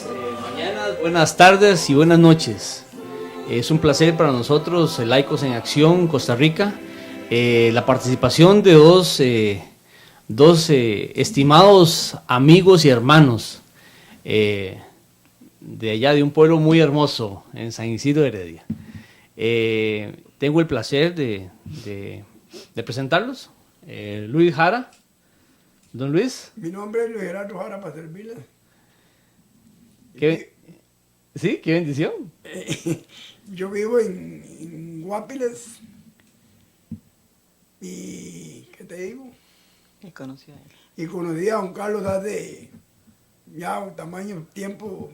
Mañanas, buenas tardes y buenas noches. Es un placer para nosotros, Laicos en Acción, Costa Rica, la participación de dos estimados amigos y hermanos de allá, de un pueblo muy hermoso, en San Isidro de Heredia. Tengo el placer de presentarlos. Luis Jara. Don Luis. Mi nombre es Luis Gerardo Jara, para servirle. Sí, qué bendición. Yo vivo en Guapiles y, ¿qué te digo? Y conocí a él. Y conocí a don Carlos hace ya un tamaño tiempo,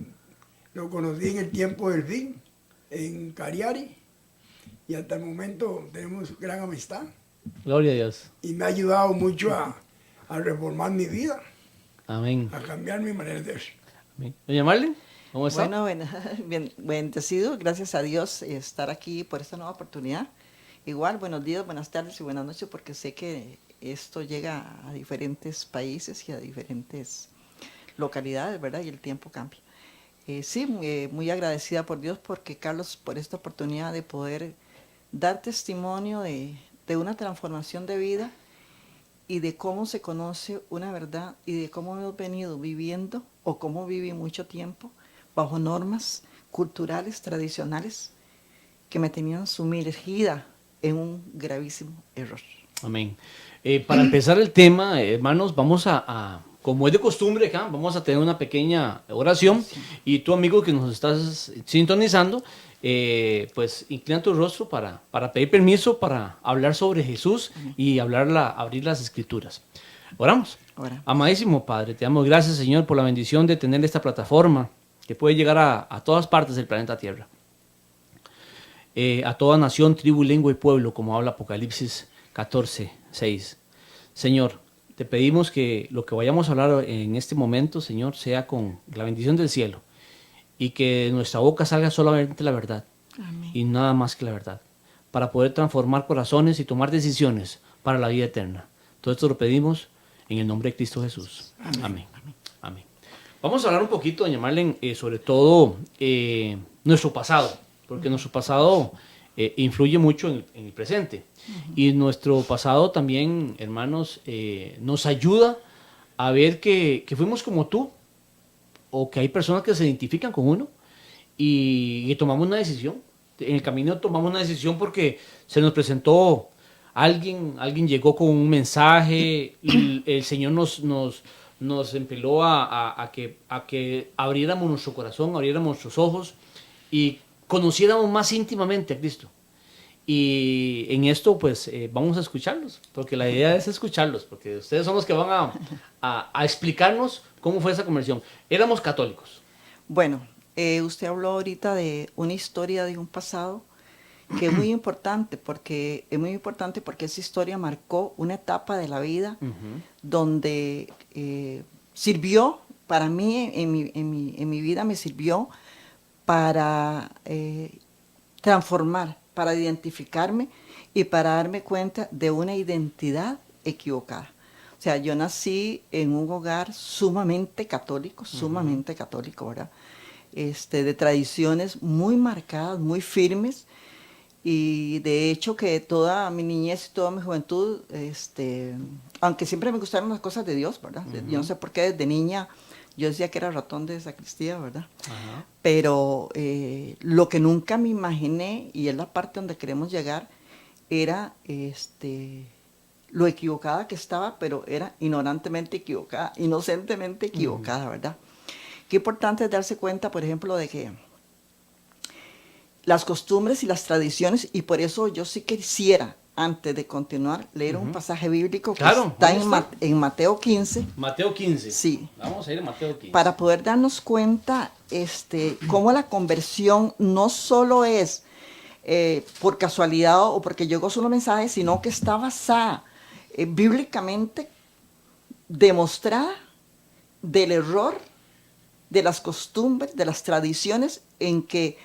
lo conocí en el tiempo del fin, en Cariari, y hasta el momento tenemos gran amistad. Gloria a Dios. Y me ha ayudado mucho a reformar mi vida, Amén. a cambiar mi manera de ser. Amén. Doña Marlene, ¿cómo está? Bueno, bien, bendecido, gracias a Dios estar aquí por esta nueva oportunidad. Igual, buenos días, buenas tardes y buenas noches, porque sé que esto llega a diferentes países y a diferentes localidades, ¿verdad? Y el tiempo cambia. Sí, muy agradecida por Dios, porque Carlos, por esta oportunidad de poder dar testimonio de una transformación de vida y de cómo se conoce una verdad y de cómo hemos venido viviendo o cómo viví mucho tiempo bajo normas culturales, tradicionales, que me tenían sumergida en un gravísimo error. Amén. Para empezar el tema, hermanos, vamos como es de costumbre acá, vamos a tener una pequeña oración. Sí. Y tú, amigo, que nos estás sintonizando, pues inclina tu rostro para pedir permiso para hablar sobre Jesús y abrir las Escrituras. Oramos. Amadísimo Padre, te damos gracias, Señor, por la bendición de tener esta plataforma que puede llegar a todas partes del planeta Tierra. A toda nación, tribu, lengua y pueblo, como habla Apocalipsis 14:6. Señor, te pedimos que lo que vayamos a hablar en este momento, Señor, sea con la bendición del cielo y que de nuestra boca salga solamente la verdad. Amén. Y nada más que la verdad, para poder transformar corazones y tomar decisiones para la vida eterna. Todo esto lo pedimos en el nombre de Cristo Jesús. Amén. Amén. Amén. Amén. Vamos a hablar un poquito, doña Marlene, sobre todo nuestro pasado, porque nuestro pasado influye mucho en el presente. Y nuestro pasado también, hermanos, nos ayuda a ver que fuimos como tú, o que hay personas que se identifican con uno y tomamos una decisión. En el camino tomamos una decisión porque se nos presentó alguien llegó con un mensaje, y el Señor nos empeló a que abriéramos nuestro corazón, abriéramos nuestros ojos y conociéramos más íntimamente a Cristo. Y en esto pues vamos a escucharlos, porque la idea es escucharlos, porque ustedes son los que van a explicarnos cómo fue esa conversión. Éramos católicos. Bueno, usted habló ahorita de una historia de un pasado que es muy importante, porque esa historia marcó una etapa de la vida donde sirvió para mí, en mi vida me sirvió para transformar, para identificarme y para darme cuenta de una identidad equivocada. O sea, yo nací en un hogar sumamente católico, ¿verdad? De tradiciones muy marcadas, muy firmes, y de hecho que toda mi niñez y toda mi juventud, aunque siempre me gustaron las cosas de Dios, ¿verdad? Yo no sé por qué desde niña yo decía que era ratón de sacristía, ¿verdad? Ajá. Pero lo que nunca me imaginé, y es la parte donde queremos llegar, era lo equivocada que estaba, pero era ignorantemente equivocada, inocentemente equivocada, ¿verdad? Qué importante es darse cuenta, por ejemplo, de que las costumbres y las tradiciones, y por eso yo sí quisiera, antes de continuar, leer un pasaje bíblico que está en Mateo 15. Mateo 15. Sí. Vamos a ir a Mateo 15. Para poder darnos cuenta cómo la conversión no solo es por casualidad o porque llegó solo mensaje, sino que está basada bíblicamente, demostrada del error, de las costumbres, de las tradiciones en que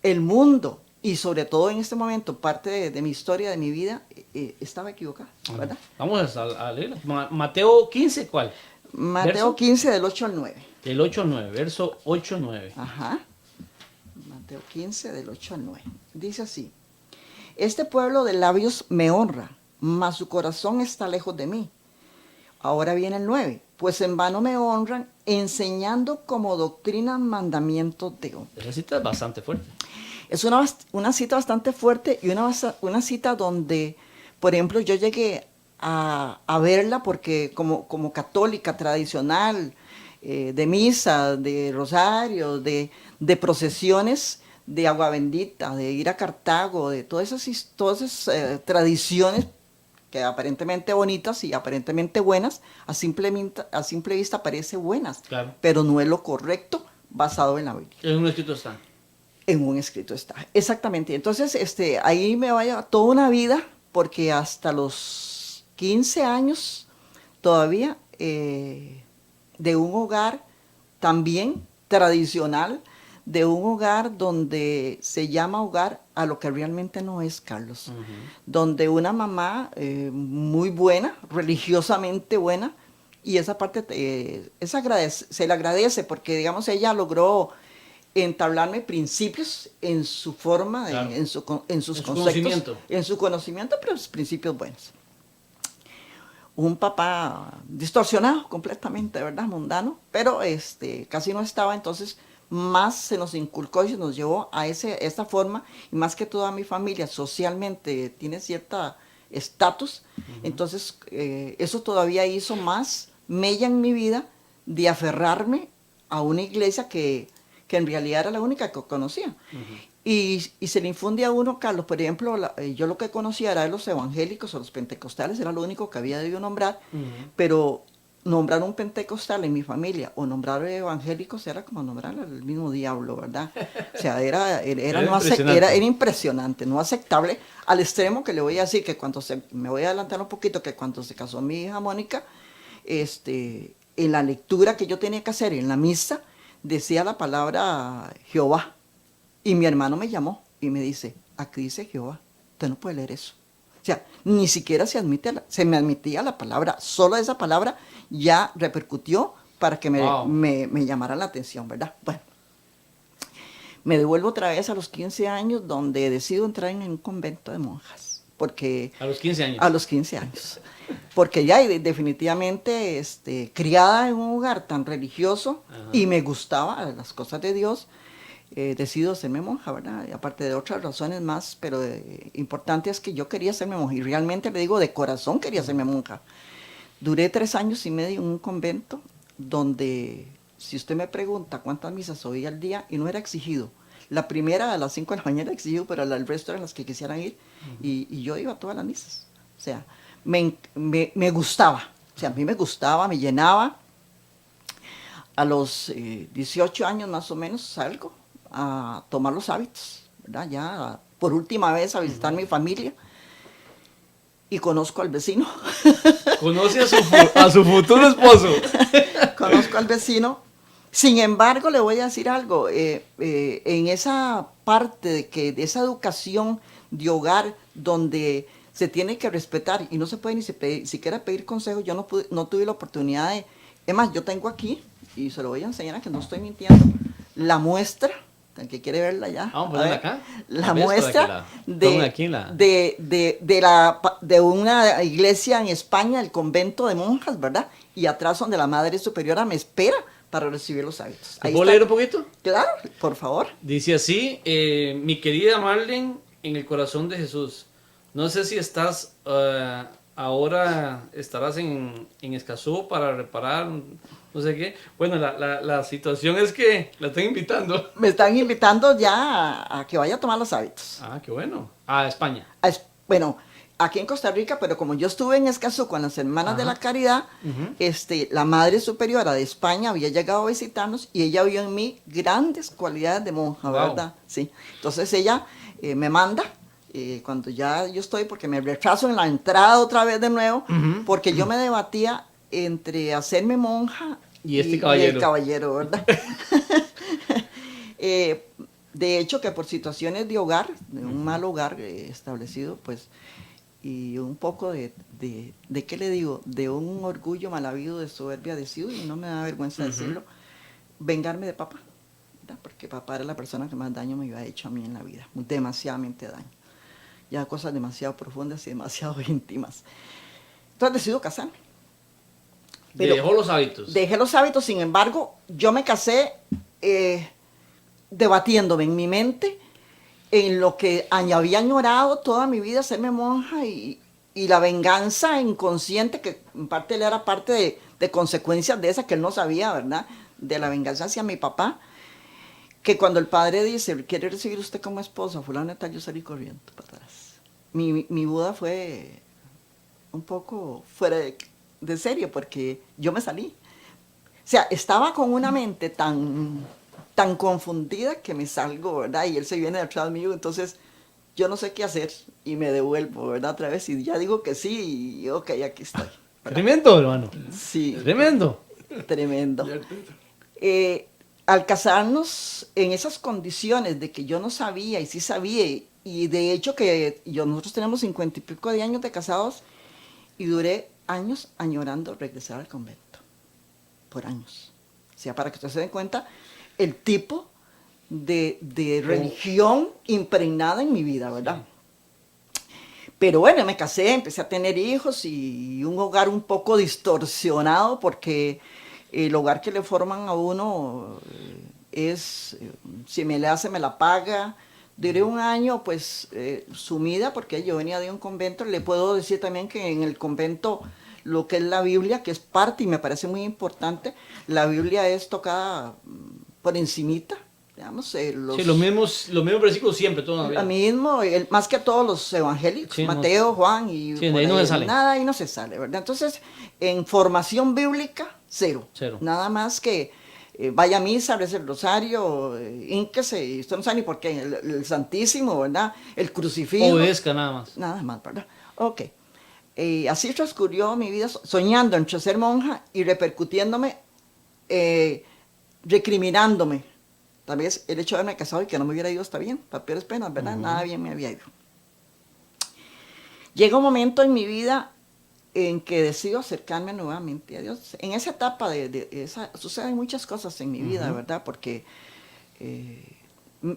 el mundo, y sobre todo en este momento, parte de mi historia, de mi vida, estaba equivocada, ¿verdad? Vamos a leer. Mateo 15, ¿cuál? Mateo ¿Verso? 15 del 8 al 9. Del 8 al 9, verso 8 al 9. Ajá. Mateo 15 del 8 al 9. Dice así: Este pueblo de labios me honra, mas su corazón está lejos de mí. Ahora viene el 9. Pues en vano me honran, enseñando como doctrina mandamientos de hombres. Esa cita es bastante fuerte. Es una cita bastante fuerte y una cita donde, por ejemplo, yo llegué a verla porque como católica tradicional, de misa, de rosario, de procesiones, de agua bendita, de ir a Cartago, de todas esas tradiciones que aparentemente bonitas y aparentemente buenas, a simple vista parece buenas, Claro. pero no es lo correcto basado en la Biblia. En un escrito está. En un escrito está, exactamente. Entonces, ahí me vaya toda una vida, porque hasta los 15 años todavía, de un hogar también tradicional, de un hogar donde se llama hogar a lo que realmente no es, Carlos. Donde una mamá muy buena, religiosamente buena, y esa parte se le agradece porque, digamos, ella logró entablarme principios en su forma, Claro. en sus conceptos, conocimiento. en su conocimiento, pero principios buenos. Un papá distorsionado completamente, ¿verdad? Mundano, pero casi no estaba, entonces más se nos inculcó y se nos llevó a esta forma, y más que toda mi familia socialmente tiene cierta estatus, entonces eso todavía hizo más mella en mi vida de aferrarme a una iglesia que en realidad era la única que conocía. Y se le infunde a uno, Carlos, por ejemplo, yo lo que conocía era de los evangélicos o los pentecostales, era lo único que había debido nombrar, pero nombrar un pentecostal en mi familia o nombrar evangélicos era como nombrar al mismo diablo, ¿verdad? O sea, era impresionante, no aceptable, al extremo que le voy a decir que me voy a adelantar un poquito, que cuando se casó mi hija Mónica, en la lectura que yo tenía que hacer en la misa, decía la palabra Jehová. Y mi hermano me llamó y me dice, aquí dice Jehová, usted no puede leer eso. O sea, ni siquiera se me admitía la palabra, solo esa palabra ya repercutió para que me llamara la atención, ¿verdad? Bueno, me devuelvo otra vez a los 15 años, donde decido entrar en un convento de monjas. Porque A los 15 años. A los 15 años. Porque ya definitivamente criada en un hogar tan religioso, y me gustaban las cosas de Dios, decido hacerme monja, ¿verdad? Y aparte de otras razones más, pero importante es que yo quería hacerme monja, y realmente le digo, de corazón quería hacerme monja. Duré 3 años y medio en un convento donde, si usted me pregunta cuántas misas oía al día, y no era exigido. La primera a las 5 de la mañana era exigido, pero el resto eran las que quisieran ir, y yo iba a todas las misas. O sea, me gustaba, o sea, a mí me gustaba, me llenaba. A los 18 años más o menos salgo a tomar los hábitos, ¿verdad? Ya por última vez a visitar mi familia, y conozco al vecino. Conoce a su futuro esposo. Conozco al vecino. Sin embargo, le voy a decir algo, en esa parte de esa educación de hogar donde se tiene que respetar y no se puede ni siquiera pedir consejo, yo no tuve la oportunidad de... Es más, yo tengo aquí, y se lo voy a enseñar, que no estoy mintiendo, la muestra, el que quiere verla ya. Vamos a ponerla acá. La muestra de una iglesia en España, el convento de monjas, ¿verdad? Y atrás donde la Madre Superiora me espera para recibir los hábitos. ¿Puedo leer un poquito? Claro, por favor. Dice así, mi querida Marlene, en el corazón de Jesús. No sé si estás, ahora estarás en Escazú para reparar, no sé qué. Bueno, la situación es que la están invitando. Me están invitando ya a que vaya a tomar los hábitos. Ah, qué bueno. A España. Bueno, aquí en Costa Rica, pero como yo estuve en Escazú con las Hermanas de la Caridad, la Madre Superiora de España había llegado a visitarnos y ella vio en mí grandes cualidades de monja, ¿verdad? Sí. Entonces ella me manda, cuando ya yo estoy, porque me retraso en la entrada otra vez de nuevo, porque yo me debatía entre hacerme monja y el caballero, ¿verdad? De hecho, que por situaciones de hogar, de un mal hogar establecido, pues y un poco de ¿qué le digo? De un orgullo mal habido, de soberbia de sí, y no me da vergüenza decirlo, vengarme de papá, ¿verdad? Porque papá era la persona que más daño me había hecho a mí en la vida, demasiadamente daño. Ya cosas demasiado profundas y demasiado íntimas. Entonces decido casarme. Pero dejó los hábitos. dejé los hábitos, sin embargo, yo me casé debatiéndome en mi mente en lo que había añorado toda mi vida, serme monja, y la venganza inconsciente, que en parte él era parte de consecuencias de esa que él no sabía, ¿verdad? De la venganza hacia mi papá, que cuando el padre dice, ¿quiere recibir usted como esposa? Fulano y tal, yo salí corriendo para atrás. Mi boda fue un poco fuera de serio, porque yo me salí. O sea, estaba con una mente tan confundida que me salgo, ¿verdad? Y él se viene detrás mío, entonces yo no sé qué hacer y me devuelvo, ¿verdad? Otra vez, y ya digo que sí, y ok, aquí estoy. ¿Verdad? Tremendo, hermano. Sí. Tremendo. Tremendo. Al casarnos en esas condiciones de que yo no sabía y sí sabía, y de hecho que nosotros tenemos 50 y pico de años de casados, y duré años añorando regresar al convento, por años. O sea, para que ustedes se den cuenta el tipo de religión impregnada en mi vida, ¿verdad? Sí. Pero bueno, me casé, empecé a tener hijos y un hogar un poco distorsionado, porque el hogar que le forman a uno es, si me le hace, me la paga. Duré un año pues sumida, porque yo venía de un convento. Le puedo decir también que en el convento lo que es la Biblia, que es parte y me parece muy importante, la Biblia es tocada por encimita, digamos. Sí, los mismos versículos siempre, todavía. Lo mismo, más que todos los evangélicos, sí, Mateo, Juan, y sí, ahí no se sale. Nada, ahí no se sale, ¿verdad? Entonces, en formación bíblica, cero. Nada más que vaya a misa, reza el rosario, ínquese, y usted no sabe ni por qué, el Santísimo, ¿verdad? El crucifijo. Obedezca nada más. Nada más, ¿verdad? Ok. Así transcurrió mi vida, soñando entre ser monja y repercutiéndome, recriminándome. Tal vez el hecho de haberme casado y que no me hubiera ido está bien, para peores penas, ¿verdad? Nada bien me había ido. Llega un momento en mi vida en que decido acercarme nuevamente a Dios. En esa etapa suceden muchas cosas en mi vida, ¿verdad? Porque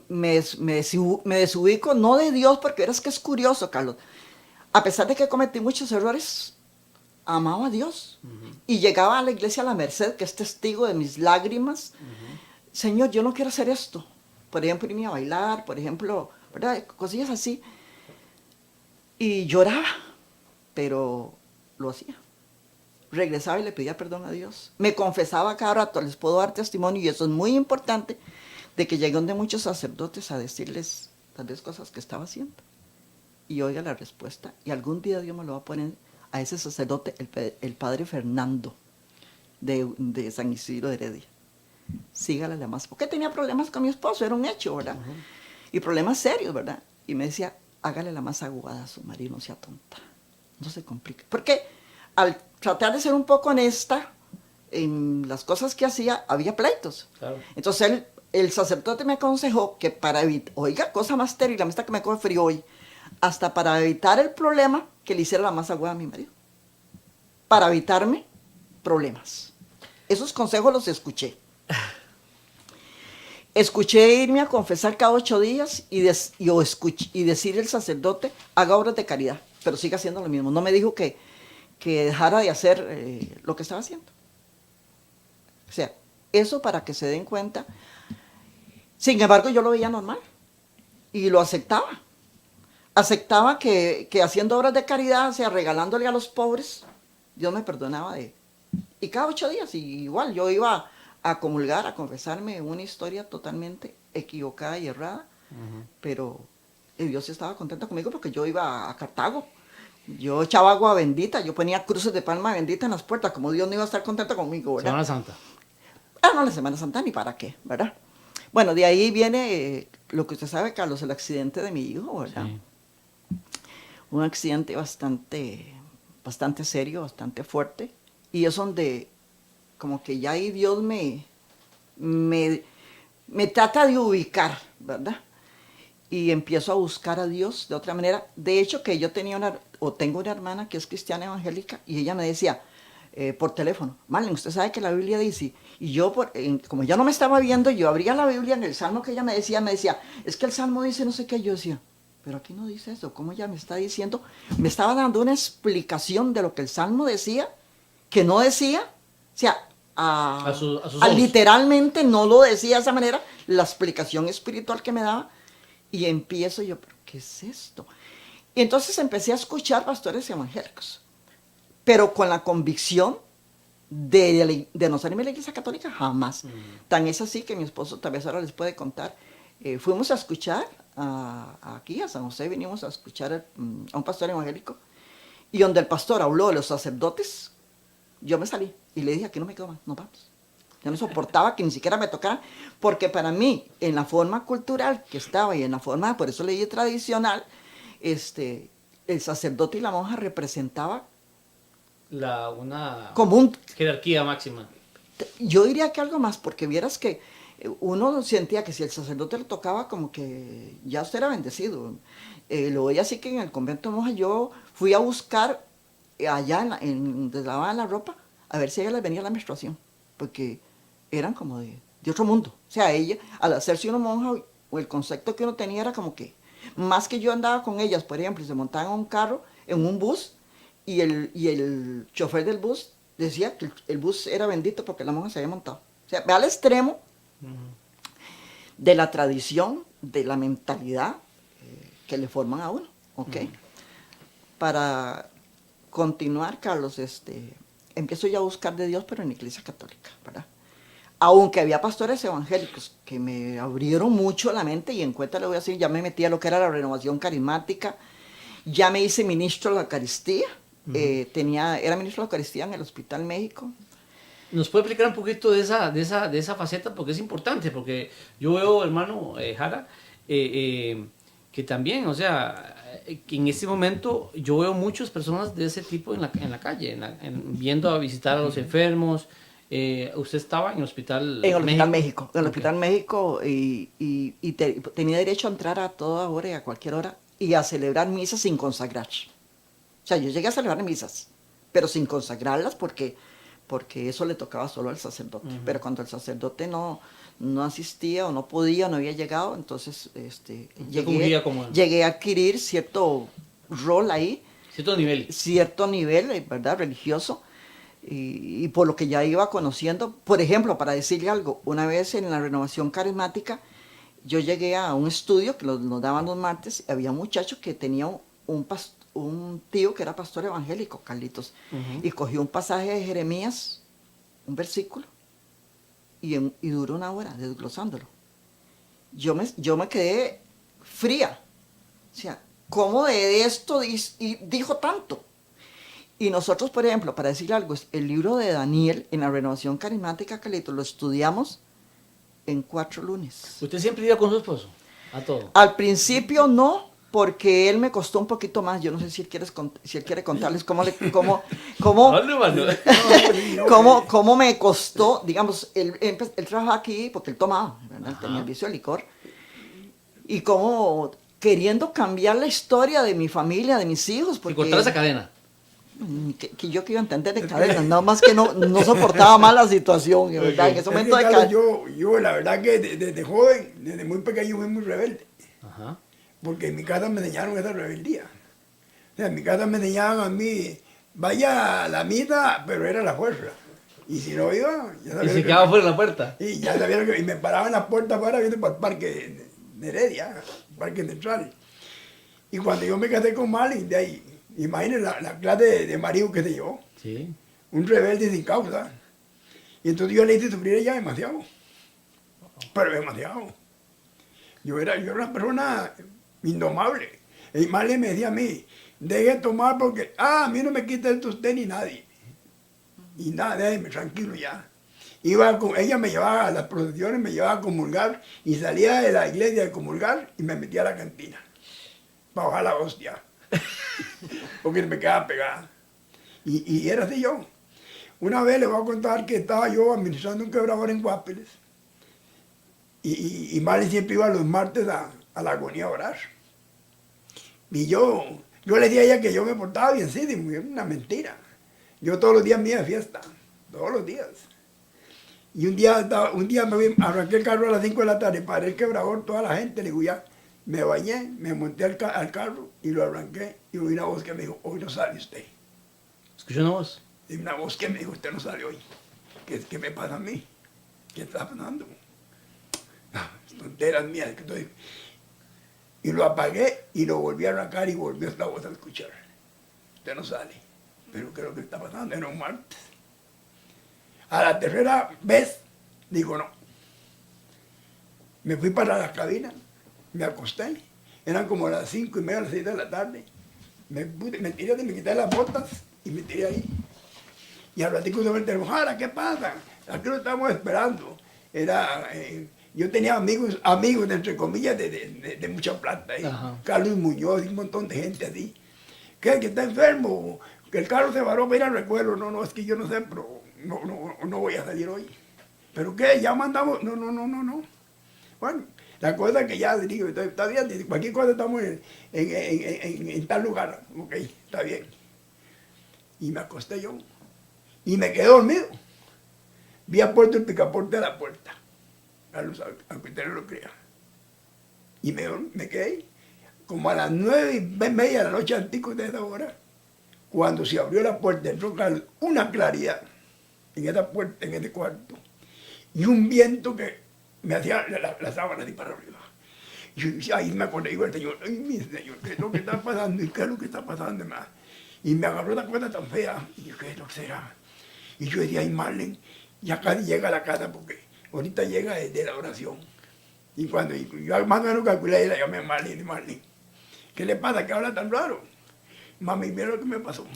me desubico, no de Dios, porque verás que es curioso, Carlos. A pesar de que cometí muchos errores, amaba a Dios. Y llegaba a la iglesia a la Merced, que es testigo de mis lágrimas. Señor, yo no quiero hacer esto. Por ejemplo, irme a bailar, por ejemplo, ¿verdad? Cosillas así. Y lloraba, pero lo hacía. Regresaba y le pedía perdón a Dios. Me confesaba cada rato, les puedo dar testimonio, y eso es muy importante, de que llegué donde muchos sacerdotes a decirles tal vez cosas que estaba haciendo. Y oiga la respuesta. Y algún día Dios me lo va a poner a ese sacerdote, el padre Fernando, de San Isidro de Heredia. Sígale la más. Porque tenía problemas con mi esposo, era un hecho, ¿verdad? Y problemas serios, ¿verdad? Y me decía, hágale la más aguada a su marido, no sea tonta. No se complique. Porque al tratar de ser un poco honesta en las cosas que hacía, había pleitos. Claro. Entonces el sacerdote me aconsejó que para evitar, oiga, cosa más terrible, la que me coge frío hoy, hasta para evitar el problema, que le hiciera la más aguada a mi marido. Para evitarme problemas. Esos consejos los escuché. Escuché irme a confesar cada 8 días y decirle al sacerdote, haga obras de caridad, pero siga haciendo lo mismo. No me dijo que dejara de hacer lo que estaba haciendo. O sea, eso para que se den cuenta. Sin embargo, yo lo veía normal y lo aceptaba. Aceptaba que haciendo obras de caridad, o sea, regalándole a los pobres, Dios me perdonaba y cada 8 días, y igual yo iba a comulgar, a confesarme una historia totalmente equivocada y errada, pero Dios estaba contento conmigo porque yo iba a Cartago, yo echaba agua bendita, yo ponía cruces de palma bendita en las puertas, como Dios no iba a estar contento conmigo, ¿verdad? Semana Santa. No, la Semana Santa ni para qué, ¿verdad? Bueno, de ahí viene lo que usted sabe, Carlos, el accidente de mi hijo, ¿verdad? Sí. Un accidente bastante serio, bastante fuerte, y es donde como que ya ahí Dios me trata de ubicar, ¿verdad? y empiezo a buscar a Dios de otra manera. De hecho, que yo tengo una hermana que es cristiana evangélica y ella me decía por teléfono, Marlene, usted sabe que la Biblia dice, y yo, como ya no me estaba viendo, yo abría la Biblia en el Salmo que ella me decía, es que el Salmo dice no sé qué, yo decía, pero aquí no dice eso, ¿cómo ella me está diciendo? Me estaba dando una explicación de lo que el Salmo decía, que no decía, o sea, a sus ojos. literalmente no lo decía de esa manera, la explicación espiritual que me daba, y empiezo yo, ¿pero qué es esto? Y entonces empecé a escuchar pastores evangélicos, pero con la convicción de no salirme de la iglesia católica, jamás. Tan es así que mi esposo tal vez ahora les puede contar. Fuimos a escuchar aquí a San José, vinimos a escuchar a un pastor evangélico, y donde el pastor habló de los sacerdotes, yo me salí y le dije, aquí no me quedo más, nos vamos. Yo no soportaba que ni siquiera me tocaran, porque para mí, en la forma cultural que estaba y en la forma, por eso leí tradicional, el sacerdote y la monja representaba Una como un... jerarquía máxima. Yo diría que algo más, porque vieras que uno sentía que si el sacerdote le tocaba, como que ya usted era bendecido. Lo veía así que en el convento de monjas yo fui a buscar allá donde lavaban la ropa, a ver si a ella les venía la menstruación, porque eran como de otro mundo. O sea, ella, al hacerse una monja, o el concepto que uno tenía era como que, más que yo andaba con ellas, por ejemplo, se montaban en un carro, en un bus, y el chofer del bus decía que el bus era bendito porque la monja se había montado. O sea, ve al extremo de la tradición, de la mentalidad que le forman a uno, ¿ok? Para continuar, Carlos, empiezo yo a buscar de Dios, pero en la iglesia católica, ¿verdad? Aunque había pastores evangélicos que me abrieron mucho la mente, y en cuenta le voy a decir, ya me metí a lo que era la renovación carismática, ya me hice ministro de la Eucaristía, era ministro de la Eucaristía en el Hospital México. ¿Nos puede explicar un poquito de esa faceta? Porque es importante, porque yo veo, hermano Jara, que también, o sea, que en este momento yo veo muchas personas de ese tipo en la calle, viendo a visitar a los enfermos. ¿Usted estaba en el Hospital En el Hospital México? México, en el Hospital México, y tenía derecho a entrar a toda hora y a cualquier hora, y a celebrar misas sin consagrar. O sea, yo llegué a celebrar misas, pero sin consagrarlas porque eso le tocaba solo al sacerdote. Pero cuando el sacerdote no asistía o no podía, no había llegado, entonces llegué a adquirir cierto rol ahí. Cierto nivel, ¿verdad? Religioso. Y por lo que ya iba conociendo. Por ejemplo, para decirle algo, una vez en la renovación carismática, yo llegué a un estudio que nos daban los martes, y había un muchacho que tenía un tío que era pastor evangélico, Carlitos, y cogió un pasaje de Jeremías, un versículo, y duró una hora desglosándolo. Yo me quedé fría. O sea, ¿cómo de esto dijo tanto? Y nosotros, por ejemplo, para decir algo, el libro de Daniel en la renovación carismática, Carlitos, lo estudiamos en 4 lunes. ¿Usted siempre iba con su esposo? A todo. Al principio no, porque él me costó un poquito más. Yo no sé si él quiere contarles cómo me costó. Digamos, él trabajaba aquí porque él tomaba, ¿verdad? Él tenía el vicio de licor. Y como queriendo cambiar la historia de mi familia, de mis hijos. Y cortar esa cadena. Que yo iba a entender de cadenas, nada más que no soportaba más la situación, ¿verdad? En ese momento yo la verdad que desde joven, desde muy pequeño fui muy rebelde. Porque en mi casa me enseñaron esa rebeldía. O sea, en mi casa me enseñaban a mí, vaya a la misa, pero era la fuerza. Y si no iba, ya sabía. Y se quedaba fuera de la puerta. Y ya sabía y me paraban en la puerta afuera viendo para el parque de Heredia, parque central. Y cuando yo me casé con Marlene, de ahí, imagínense la clase de marido que se llevó. Sí. Un rebelde sin causa. Y entonces yo le hice sufrir a ella demasiado. Pero demasiado. Yo era una persona indomable. Y Marlene me decía a mí, deje de tomar porque, a mí no me quita esto usted ni nadie. Y nada, déjeme tranquilo ya. Ella me llevaba a las procesiones, me llevaba a comulgar y salía de la iglesia de comulgar y me metía a la cantina. Para bajar la hostia. Porque me quedaba pegada. Y era así yo. Una vez les voy a contar que estaba yo administrando un quebrador en Guapiles. Y Marlene siempre iba los martes a a la agonía a orar. Y yo le decía a ella que yo me portaba bien, sí, era una mentira. Yo todos los días me iba de fiesta, todos los días. Y un día arranqué el carro a las 5 de la tarde, paré el quebrador, toda la gente, le digo ya, me bañé, me monté al carro y lo arranqué y oí una voz que me dijo, hoy no sale usted. ¿Escuchó una voz? Y una voz que me dijo, usted no sale hoy. ¿Qué me pasa a mí? ¿Qué está pasando? Tonteras mías. Y lo apagué y lo volví a arrancar y volvió esta voz a escuchar. Usted no sale. Pero ¿qué es lo que está pasando? Era un martes. A la tercera vez, digo no. Me fui para la cabina, me acosté. Eran como las 5:30, las 6 de la tarde. Me quité las botas y me tiré ahí. Y al ratito se me teléfono, Jara, ¿qué pasa? Aquí lo estamos esperando. Yo tenía amigos, entre comillas, de mucha plata ahí. Carlos Muñoz y un montón de gente así. ¿Qué? ¿Que está enfermo? Que el carro se varó para ir al recuerdo. No, es que yo no sé, pero no voy a salir hoy. ¿Pero qué? Ya mandamos. No. Bueno, la cosa es que ya digo, está bien, cualquier cosa estamos en tal lugar. Ok, está bien. Y me acosté yo. Y me quedé dormido. Vi a Puerto el picaporte a la puerta. Carlos, aunque usted no lo crea. Y me quedé como a las 9:30 de la noche, antico de esa hora, cuando se abrió la puerta, entró Carlos, una claridad en esa puerta, en ese cuarto, y un viento que me hacía la sábana así para arriba. Y ahí me acordé, digo, el Señor, ay, mi Señor, ¿qué es lo que está pasando? ¿Y qué es lo que está pasando más? Y me agarró una cosa tan fea, y yo, ¿qué es lo que será? Y yo decía, ay, Marlene, ya casi llega a la casa, porque ahorita llega desde la oración. Y cuando yo más o menos calculé, la llamé a Marlene, ¿qué le pasa? ¿Qué habla tan raro? Mami, mira lo que me pasó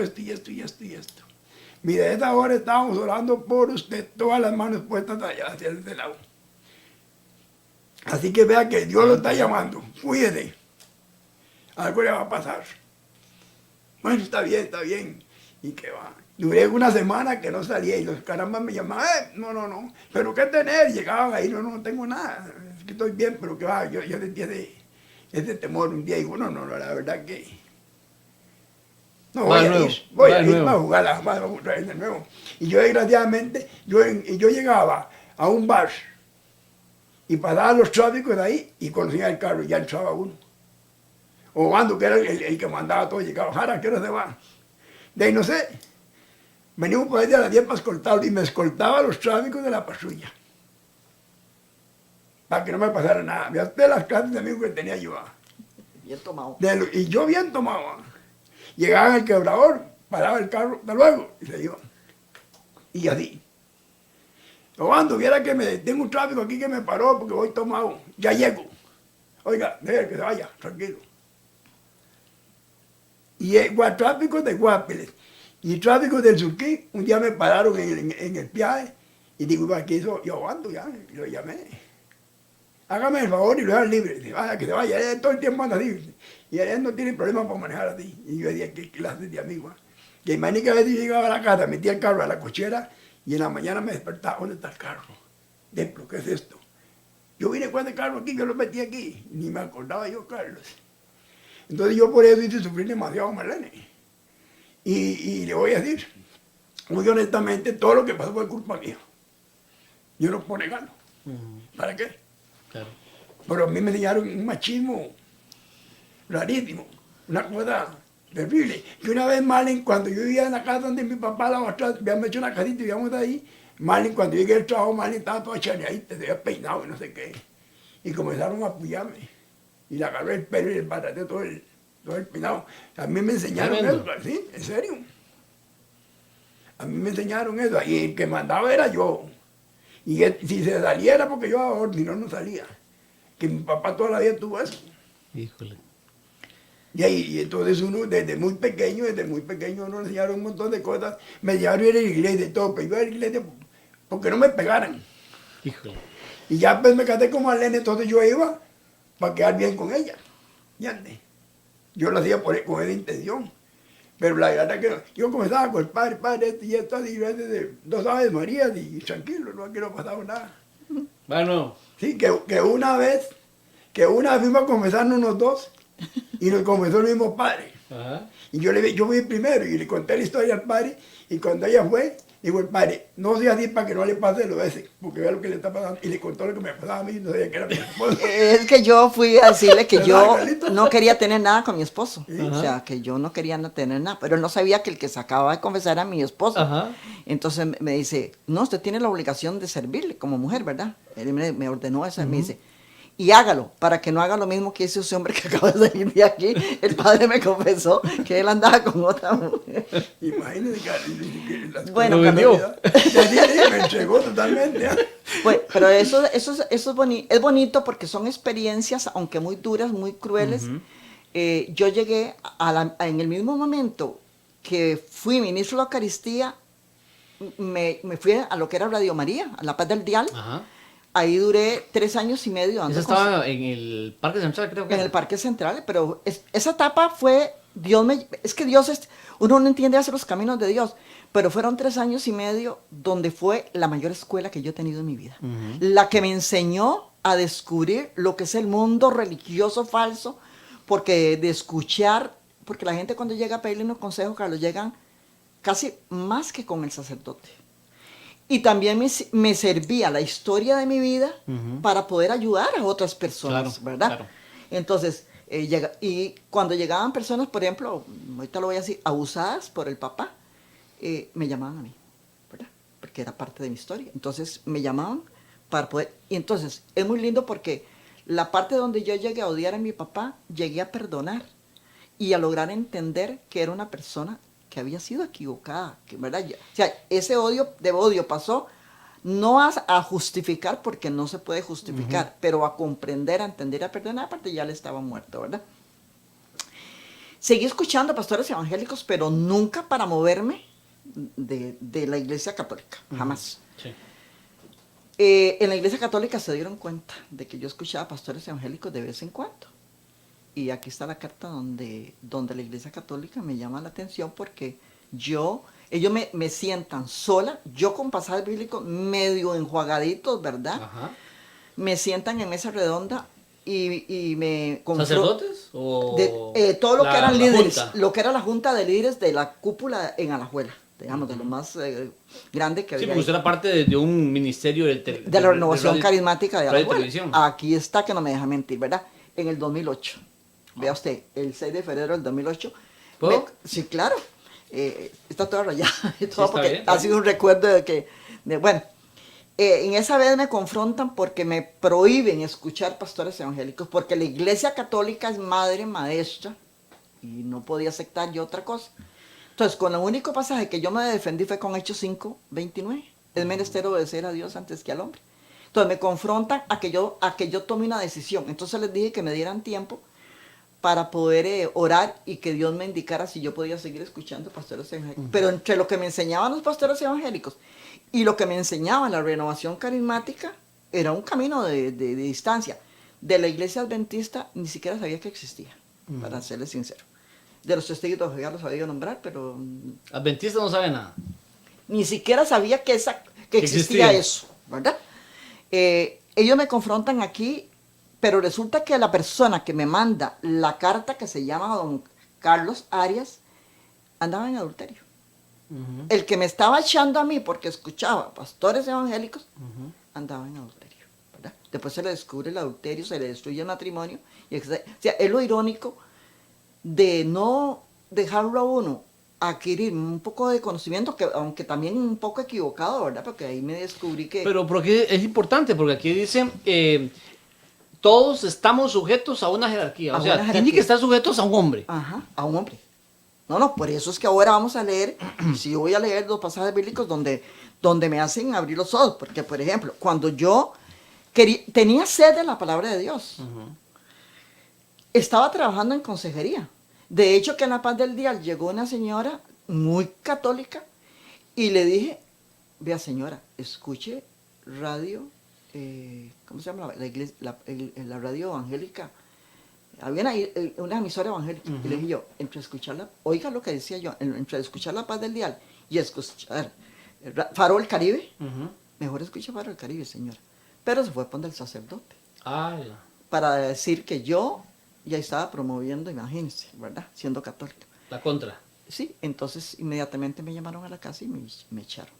esto y esto y esto y esto. Mire, a esa hora estábamos orando por usted, todas las manos puestas allá hacia ese lado. Así que vea que Dios lo está llamando, cuídese. Algo le va a pasar. Bueno, está bien. ¿Y qué va? Duré una semana que no salía y los carambas me llamaban, no. ¿Pero qué tener? Llegaban ahí, no tengo nada. Es que estoy bien, pero qué va, yo sentía ese temor un día y digo, no, la verdad que no voy a ir a jugar de nuevo. Y yo desgraciadamente, yo llegaba a un bar y pasaba los tráficos de ahí y conocía el carro y ya entraba uno. O Bando, que era el que mandaba todo, llegaba, Jara, ¿qué hora se va? De ahí no sé. Venimos por ahí de las 10 para escoltarlo y me escoltaba los tráficos de la patrulla. Para que no me pasara nada. Vean ustedes las clases de amigos que tenía yo. Bien tomado. Y yo bien tomaba. Llegaban al quebrador, paraba el carro, hasta luego, y se iban. Y así. Cuando viera que tengo un tráfico aquí que me paró porque voy tomado, ya llego. Oiga, deje que se vaya, tranquilo. Y el tráfico de Guapiles y tráfico del Surquí, un día me pararon en el viaje y digo, aquí yo aguanto ya, y lo llamé. Hágame el favor y lo dejan libre. Dice, vaya, que se vaya, él todo el tiempo anda así. Y él no tiene problema para manejar así. Y yo decía, ¿qué clase de amigo? Que imagínate que a veces llegaba a la casa, metía el carro a la cochera y en la mañana me despertaba, ¿dónde está el carro? Dentro, ¿qué es esto? Yo vine con el carro aquí, yo lo metí aquí. Ni me acordaba yo, Carlos. Entonces yo por eso hice sufrir demasiado a Marlene. Y le voy a decir, muy honestamente, todo lo que pasó fue culpa mía. Yo no puedo negarlo. ¿Para qué? Claro. Pero a mí me enseñaron un machismo rarísimo, una cosa terrible. Que una vez Marlene, cuando yo vivía en la casa donde mi papá la otra, habíamos hecho una casita y vivíamos ahí, Marlene, cuando llegué al trabajo, Marlene estaba toda chaneadita, se había peinado y no sé qué. Y comenzaron a apoyarme. Y le agarré el pelo y el patateo todo el peinado. A mí me enseñaron eso, ¿sí? En serio. A mí me enseñaron eso. Y el que mandaba era yo. Y si se saliera porque yo ahora, si no salía. Que mi papá toda la vida tuvo eso. Híjole. Y entonces uno, desde muy pequeño, uno le enseñaron un montón de cosas. Me llevaron a ir a la iglesia y todo, pero iba a la iglesia porque no me pegaran. Híjole. Y ya pues me casé con Marlene, entonces yo iba para quedar bien con ella. ¿Entiendes? Yo lo hacía con esa intención. Pero la verdad que no. Yo comenzaba con el padre, y esto así, de 2 Aves Marías y tranquilo, no, aquí no pasaba nada. Bueno. Sí, que una vez que una vez fuimos a confesarnos unos dos y nos confesó el mismo padre. Ajá. Y yo fui primero y le conté la historia al padre y cuando ella fue, dijo el padre, no sea así para que no le pase lo ese, porque vea lo que le está pasando. Y le contó lo que me pasaba a mí, no sabía que era mi esposo. Es que yo fui a decirle que yo ¿Verdad, Carlito? no quería tener nada con mi esposo. Sí. O sea, que yo no quería tener nada. Pero él no sabía que el que se acababa de confesar era mi esposo. Ajá. Entonces me dice, no, usted tiene la obligación de servirle como mujer, ¿verdad? Él me ordenó eso. Me dice, y hágalo, para que no haga lo mismo que hizo ese hombre que acaba de salir de aquí. El padre me confesó que él andaba con otra mujer. Imagínese, Carlito. Bueno, Lo vendió. Me entregó totalmente. ¿Ah? Pues, pero eso es bonito porque son experiencias, aunque muy duras, muy crueles. Yo llegué en el mismo momento que fui ministro de la Eucaristía, me fui a lo que era Radio María, a La Paz del Dial. Ajá. Ahí duré 3 años y medio. Eso estaba en el Parque Central, creo que En era. el Parque Central, pero esa etapa fue, es que Dios uno no entiende hacer los caminos de Dios, pero fueron 3 años y medio donde fue la mayor escuela que yo he tenido en mi vida. La que me enseñó a descubrir lo que es el mundo religioso falso, porque de escuchar, porque la gente cuando llega a pedirle unos consejos, Carlos, llegan casi más que con el sacerdote. Y también me servía la historia de mi vida para poder ayudar a otras personas, Claro, ¿verdad? claro. Entonces, y cuando llegaban personas, por ejemplo, ahorita lo voy a decir, abusadas por el papá, me llamaban a mí, ¿verdad? Porque era parte de mi historia. Entonces, me llamaban para poder... Y entonces, es muy lindo porque la parte donde yo llegué a odiar a mi papá, llegué a perdonar y a lograr entender que era una persona que había sido equivocada, que, ¿verdad? O sea, ese odio pasó no a justificar, porque no se puede justificar, pero a comprender, a entender, a perdonar, aparte ya le estaba muerto, ¿verdad? Seguí escuchando a pastores evangélicos, pero nunca para moverme de la iglesia católica, jamás. Sí. En la iglesia católica se dieron cuenta de que yo escuchaba a pastores evangélicos de vez en cuando. Y aquí está la carta donde la iglesia católica me llama la atención porque ellos me sientan sola, yo con pasajes bíblicos medio enjuagaditos, ¿verdad? Ajá. Me sientan en mesa redonda y me ¿Sacerdotes? ¿O todo lo que eran la líderes, junta? lo que era la junta de líderes de la cúpula en Alajuela, digamos, de lo más grande que Sí, había. porque usted era parte de un ministerio de la renovación carismática de radio y Alajuela. televisión. Aquí está, que no me deja mentir, ¿verdad? En el 2008. Vea usted, el 6 de febrero del 2008. ¿Puedo? Sí, claro. Está todo rayado y todo está porque bien, ha está bien. sido un recuerdo bueno, en esa vez me confrontan porque me prohíben escuchar pastores evangélicos, porque la iglesia católica es madre, maestra, y no podía aceptar yo otra cosa. Entonces, con el único pasaje que yo me defendí fue con Hechos 5:29. Es menester obedecer a Dios antes que al hombre. Entonces, me confrontan a que yo tome una decisión. Entonces, les dije que me dieran tiempo para poder orar y que Dios me indicara si yo podía seguir escuchando pastores evangélicos. Pero entre lo que me enseñaban los pastores evangélicos y lo que me enseñaba la renovación carismática, era un camino de distancia. De la iglesia adventista ni siquiera sabía que existía, para serles sincero. De los testigos de Jehová los sabía nombrar, pero Adventista no sabe nada. ni siquiera sabía que existía eso, ¿verdad? Ellos me confrontan aquí, pero resulta que la persona que me manda la carta, que se llama don Carlos Arias, andaba en adulterio. El que me estaba echando a mí porque escuchaba pastores evangélicos, andaba en adulterio, ¿verdad? Después se le descubre el adulterio, se le destruye el matrimonio. O sea, es lo irónico de no dejarlo a uno adquirir un poco de conocimiento, que aunque también un poco equivocado, ¿verdad? Porque ahí me descubrí que... Pero porque es importante, porque aquí dice, todos estamos sujetos a una jerarquía. A O sea, una tienen jerarquía. que estar sujetos a un hombre. Ajá, a un hombre. No, por eso es que ahora vamos a leer, si yo voy a leer los pasajes bíblicos donde me hacen abrir los ojos, porque por ejemplo, cuando yo tenía sed de la palabra de Dios, estaba trabajando en consejería. De hecho, que en La Paz del Dial llegó una señora muy católica y le dije, vea señora, escuche radio, ¿cómo se llama? La iglesia, la radio evangélica. Había una emisora evangélica. Y le dije yo, entre escucharla, oiga lo que decía yo, entre escuchar La Paz del Dial y escuchar Faro del Caribe, mejor escucha Faro del Caribe, señora. Pero se fue a poner el sacerdote. Ah, ya. para decir que yo ya estaba promoviendo, imagínense, ¿verdad? Siendo católica. La contra. Sí, entonces inmediatamente me llamaron a la casa y me echaron,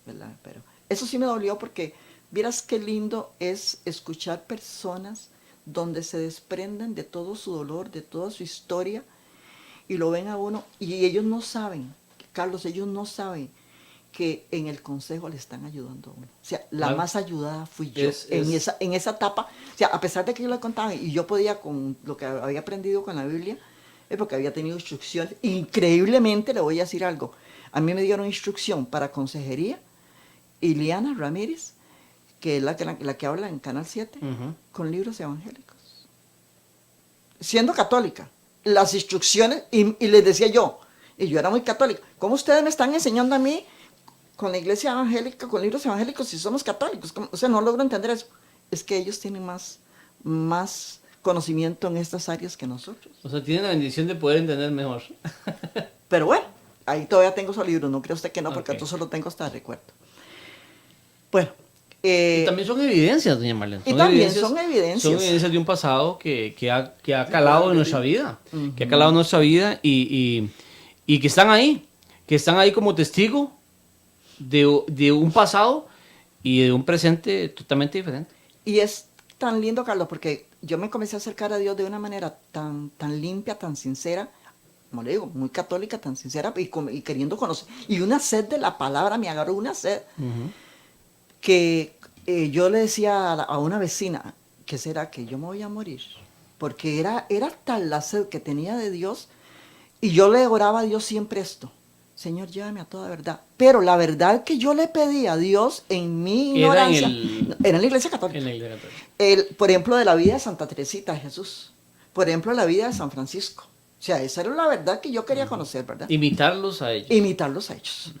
¿verdad? Pero eso sí me dolió porque vieras qué lindo es escuchar personas donde se desprenden de todo su dolor, de toda su historia, y lo ven a uno, y ellos no saben, Carlos, ellos no saben que en el consejo le están ayudando a uno. O sea, la Claro. más ayudada fui yo en esa etapa. O sea, a pesar de que yo le contaba y yo podía con lo que había aprendido con la Biblia, es porque había tenido instrucciones. Increíblemente, le voy a decir algo. A mí me dieron instrucción para consejería, Iliana Ramírez, que es la que habla en Canal 7, con libros evangélicos. Siendo católica, las instrucciones, y les decía yo, y yo era muy católica, ¿cómo ustedes me están enseñando a mí con la iglesia evangélica, con libros evangélicos, si somos católicos? O sea, no logro entender eso. Es que ellos tienen más conocimiento en estas áreas que nosotros. O sea, tienen la bendición de poder entender mejor. Pero bueno, ahí todavía tengo esos libros, no cree usted que no, porque Ok. entonces lo tengo hasta de recuerdo. Bueno. Y también son evidencias, doña Marlene. Y también son evidencias. Son evidencias de un pasado que ha calado en nuestra vida. Que ha calado en nuestra vida y que están ahí. Que están ahí como testigo de un pasado y de un presente totalmente diferente. Y es tan lindo, Carlos, porque yo me comencé a acercar a Dios de una manera tan limpia, tan sincera, como le digo, muy católica, tan sincera, y queriendo conocer. Y una sed de la palabra, me agarró una sed, que yo le decía a una vecina, ¿qué será? Que yo me voy a morir. Porque era tal la sed que tenía de Dios, y yo le oraba a Dios siempre esto: Señor, llévame a toda verdad. Pero la verdad que yo le pedí a Dios en mi ignorancia era en la iglesia católica. En la iglesia católica. Por ejemplo, de la vida de Santa Teresita de Jesús. Por ejemplo, la vida de San Francisco. O sea, esa era la verdad que yo quería conocer, ¿verdad? Imitarlos a ellos. Imitarlos a ellos.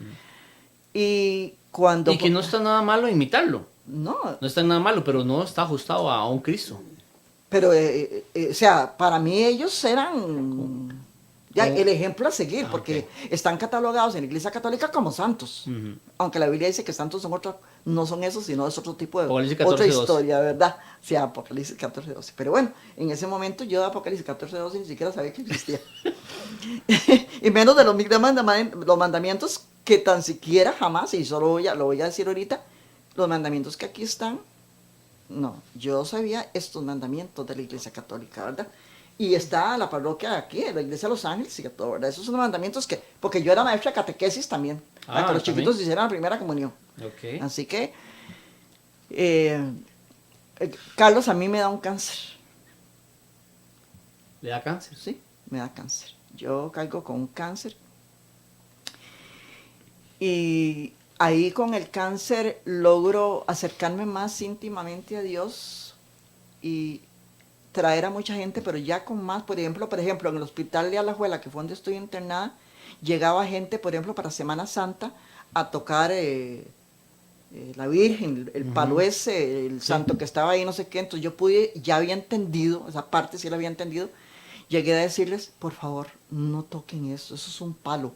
Y cuando... Y que no está nada malo imitarlo. No, No está nada malo, pero no está ajustado a un Cristo. pero, o sea, para mí ellos eran ya el ejemplo a seguir, porque están catalogados en la Iglesia Católica como santos. Aunque la Biblia dice que santos son otros, no son esos, sino es otro tipo de Apocalipsis 14, otra 12. historia, ¿verdad? O sea, Apocalipsis 14, 12. Pero bueno, en ese momento yo de Apocalipsis 14, 12 ni siquiera sabía que existía. Y menos de los mandamientos que tan siquiera jamás, y solo lo voy a decir ahorita, los mandamientos que aquí están. No, yo sabía estos mandamientos de la Iglesia Católica, ¿verdad? Y está la parroquia aquí, la Iglesia de Los Ángeles y todo, ¿verdad? Esos son los mandamientos que... Porque yo era maestra de catequesis también, para que los chiquitos hicieran la primera comunión. Okay. Así que, Carlos, a mí me da un cáncer. ¿Le da cáncer? Sí, me da cáncer. Yo caigo con un cáncer. Y ahí con el cáncer logro acercarme más íntimamente a Dios y traer a mucha gente, pero ya con más, por ejemplo, en el hospital de Alajuela, que fue donde estoy internada, llegaba gente, por ejemplo, para Semana Santa, a tocar la Virgen, el palo ese, el santo que estaba ahí, no sé qué. Entonces yo ya había entendido, esa parte sí la había entendido, llegué a decirles, por favor, no toquen eso es un palo.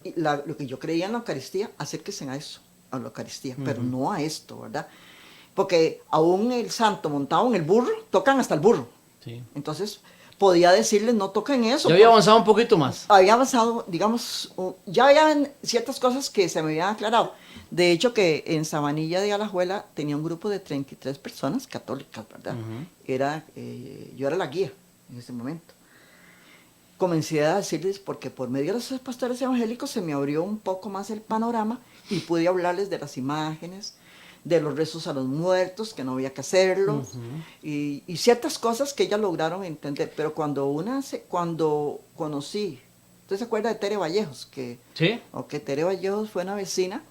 Y lo que yo creía en la Eucaristía, acérquense a eso, a la Eucaristía, pero no a esto, ¿verdad? Porque aún el santo montado en el burro, tocan hasta el burro. Sí. Entonces, podía decirles, no toquen eso. Ya había avanzado un poquito más. Había avanzado, digamos, ya había ciertas cosas que se me habían aclarado. De hecho, que en Sabanilla de Alajuela tenía un grupo de 33 personas católicas, ¿verdad? Yo era la guía en ese momento. Comencé a decirles, porque por medio de los pastores evangélicos se me abrió un poco más el panorama y pude hablarles de las imágenes, de los rezos a los muertos, que no había que hacerlos, y ciertas cosas que ellas lograron entender. Pero cuando conocí, ¿usted se acuerda de Tere Vallejos? Sí. Tere Vallejos fue una vecina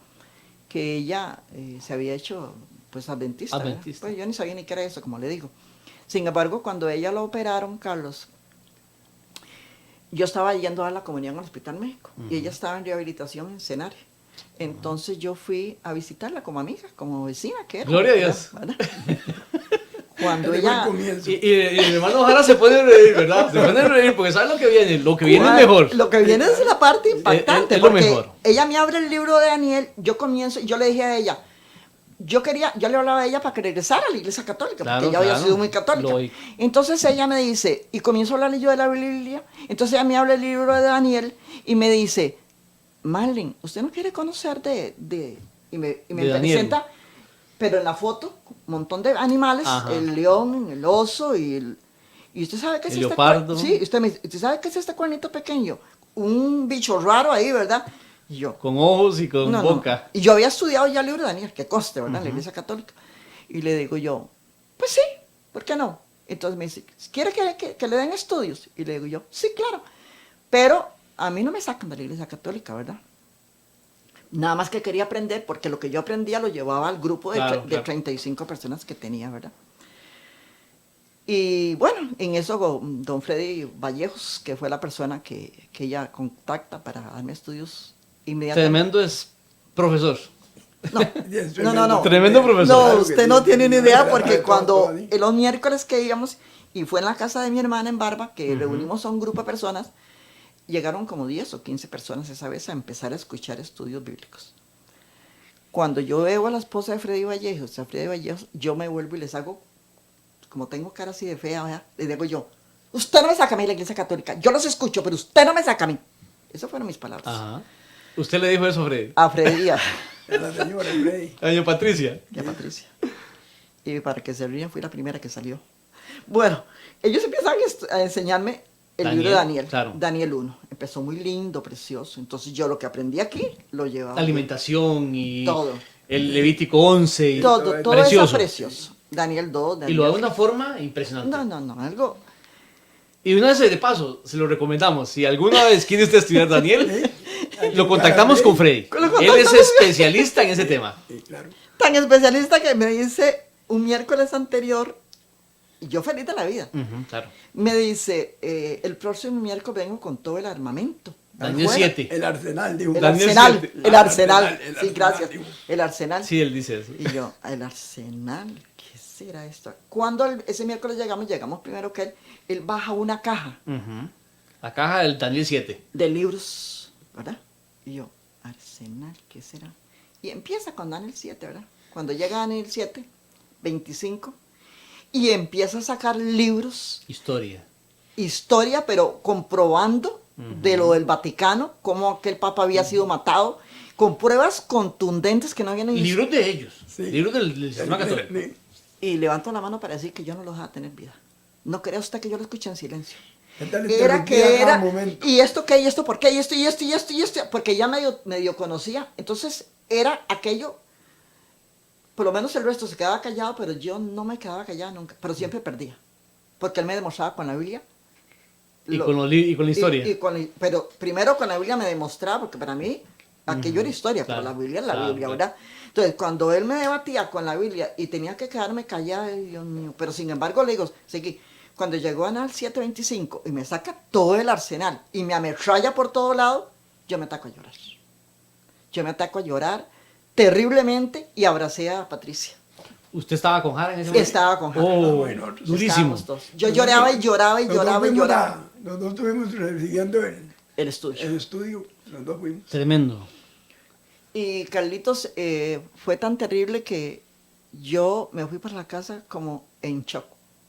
que ella se había hecho pues adventista. Pues yo ni sabía ni qué era eso, como le digo. Sin embargo, cuando ella la operaron, Carlos, yo estaba yendo a dar la comunión al Hospital México y ella estaba en rehabilitación en Senare. Entonces yo fui a visitarla como amiga, como vecina que era. Gloria a Dios. Cuando ella... Y el hermano Jara se puede reír, ¿verdad? Se puede reír porque ¿sabe lo que viene? Lo que viene es mejor. Lo que viene es la parte impactante. Es lo mejor. Ella me abre el libro de Daniel, yo le dije a ella, yo le hablaba a ella para que regresara a la iglesia católica, Claro, porque ella había claro. sido muy católica. Lógico. Entonces ella me dice, y comienzo a hablarle yo de la Biblia, entonces ella me habla del libro de Daniel y me dice, Marlene, ¿usted no quiere conocer y me De Daniel. presenta, pero en la foto, un montón de animales, Ajá. el león, el oso y usted sabe qué es El este leopardo. Sí, usted me dice, ¿usted sabe qué es este cuernito pequeño? Un bicho raro ahí, ¿verdad? Y yo, Con ojos y con no, no. boca. Y yo había estudiado ya el libro de Daniel, que conste, ¿verdad? En la iglesia católica. Y le digo yo, pues sí, ¿por qué no? Entonces me dice, ¿quiere que le den estudios? Y le digo yo, sí, claro. Pero a mí no me sacan de la iglesia católica, ¿verdad? Nada más que quería aprender, porque lo que yo aprendía lo llevaba al grupo de, Claro, de claro. 35 personas que tenía, ¿verdad? Y bueno, en eso don Freddy Vallejos, que fue la persona que ella contacta para darme estudios inmediatamente. Tremendo es profesor. No. Tremendo profesor. No, Claro que usted sí. no tiene ni idea, Todo, porque cuando todo ahí. los miércoles que íbamos, y fue en la casa de mi hermana en Barba, que reunimos a un grupo de personas, llegaron como 10 o 15 personas esa vez a empezar a escuchar estudios bíblicos. Cuando yo veo a la esposa de Freddy Vallejos, yo me vuelvo y les hago, como tengo cara así de fea, ¿verdad? Le digo yo, usted no me saca a mí de la iglesia católica, yo los escucho, pero usted no me saca a mí. Esas fueron mis palabras. Ajá. ¿Usted le dijo eso a Freddy? A Freddy A la señora Freddy. A doña Patricia. y a Patricia. Y para que se rían, fui la primera que salió. Bueno, ellos empiezan a enseñarme el libro de Daniel. Claro. Daniel 1. Empezó muy lindo, precioso. Entonces yo lo que aprendí aquí lo llevaba. Alimentación y Todo. el Levítico 11. Y Todo precioso. eso precioso. Daniel 2, Y Daniel... lo da de una forma impresionante. No, algo... Y una vez de paso, se lo recomendamos. Si alguna vez quiere usted estudiar Daniel, lo contactamos con Freddy. Él es especialista en ese tema. Sí, claro. Tan especialista que me dice un miércoles anterior, y yo feliz de la vida, Claro. me dice, el próximo miércoles vengo con todo el armamento. Daniel Afuera. 7. El arsenal, dijo. El Daniel arsenal, 7. el arsenal, El sí, arsenal, gracias, digo. el arsenal. Sí, él dice eso. Y yo, el arsenal, ¿qué será esto? Cuando ese miércoles llegamos primero que él baja una caja Ujú. La caja del Daniel 7. de libros, ¿verdad? Y yo, arsenal, ¿qué será? Y empieza con Daniel 7, ¿verdad? Cuando llega Daniel 7, 25, y empieza a sacar libros, Historia. historia, pero comprobando de lo del Vaticano, cómo aquel papa había sido matado, con pruebas contundentes que no habían Libros de ellos. Sí. Libros del sistema católico. Y levanto la mano para decir que yo no los dejaba tener vida. No crea usted que yo lo escuché en silencio. Entonces, Era interrumpía que cada era, momento. y esto qué, y esto por qué, y esto, porque ya medio conocía. Entonces era aquello, por lo menos el resto se quedaba callado, pero yo no me quedaba callada nunca, pero siempre perdía. Porque él me demostraba con la Biblia. Y con la historia. Pero primero con la Biblia me demostraba, porque para mí aquello era historia, Claro, pero la Biblia es la claro, Biblia, claro. ¿verdad? Entonces, cuando él me debatía con la Biblia y tenía que quedarme callada, ay, Dios mío, pero sin embargo le digo, seguí. Cuando llegó a Anal 725 y me saca todo el arsenal y me ametralla por todo lado, yo me ataco a llorar. Yo me ataco a llorar terriblemente y abracé a Patricia. ¿Usted estaba con Jara en ese momento? Estaba con Jara. Oh, Bueno, durísimo. Estábamos todos. Yo lloraba y lloraba y Los dos lloraba y fuimos lloraba. Los dos estuvimos recibiendo El estudio. el estudio. Los dos fuimos. Tremendo. Y Carlitos, fue tan terrible que yo me fui para la casa como en shock.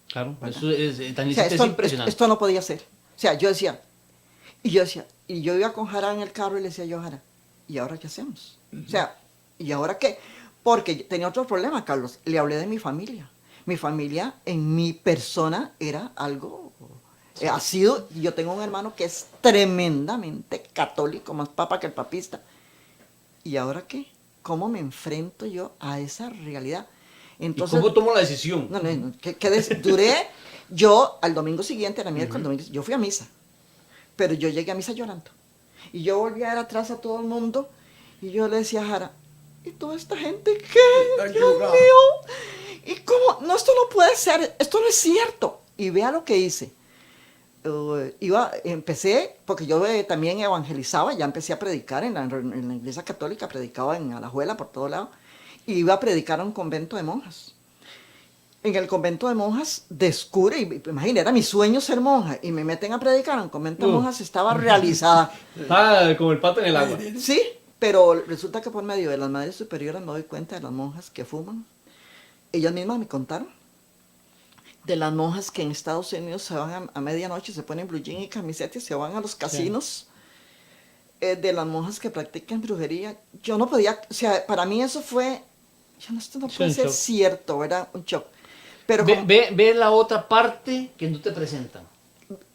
Claro, ¿Verdad? eso es, Daniel O sea, 7 es esto, impresionante. esto no podía ser. O sea, yo decía, y yo iba con Jara en el carro y le decía yo a Jara, ¿y ahora qué hacemos? O sea, ¿y ahora qué? Porque yo tenía otro problema, Carlos. Le hablé de mi familia. Mi familia en mi persona era algo, ha sido, yo tengo un hermano que es tremendamente católico, más papa que el papista. ¿Y ahora qué? ¿Cómo me enfrento yo a esa realidad? Entonces, ¿Y cómo tomo la decisión? no, duré, yo al domingo siguiente, era miércoles, domingo, yo fui a misa, pero yo llegué a misa llorando. Y yo volví a ver atrás a todo el mundo y yo le decía a Jara, ¿y toda esta gente qué? Está Dios equivocada. mío. ¿Y cómo? No, esto no puede ser, esto no es cierto. Y vea lo que hice. Empecé, porque yo también evangelizaba, ya empecé a predicar en la iglesia católica, predicaba en Alajuela, por todo lado, y iba a predicar a un convento de monjas. En el convento de monjas descubre, imagínate, era mi sueño ser monja, y me meten a predicar a un convento de monjas, estaba realizada. Ah, como el pato en el agua. Sí, Pero resulta que por medio de las madres superiores me doy cuenta de las monjas que fuman. Ellas mismas me contaron. De las monjas que en Estados Unidos se van a medianoche, se ponen blue jean y camiseta y se van a los casinos. Sí. De las monjas que practican brujería. Yo no podía, o sea, para mí eso fue, esto no puede ser cierto, ¿verdad? Un shock. Pero ve la otra parte que no te presentan.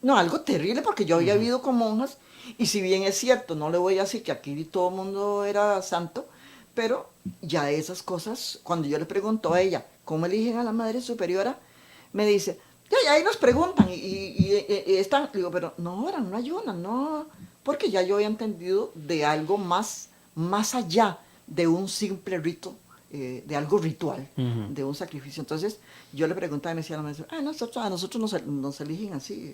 No, algo terrible, porque yo había vivido con monjas, y si bien es cierto, no le voy a decir que aquí todo el mundo era santo, pero ya esas cosas, cuando yo le pregunto a ella, ¿cómo eligen a la madre superiora? Me dice, ya ahí nos preguntan, y están, digo, pero no oran, no ayunan, no, porque ya yo había entendido de algo más allá de un simple rito, de algo ritual, de un sacrificio. Entonces yo le preguntaba y me decía la maestra, a nosotros nos eligen así,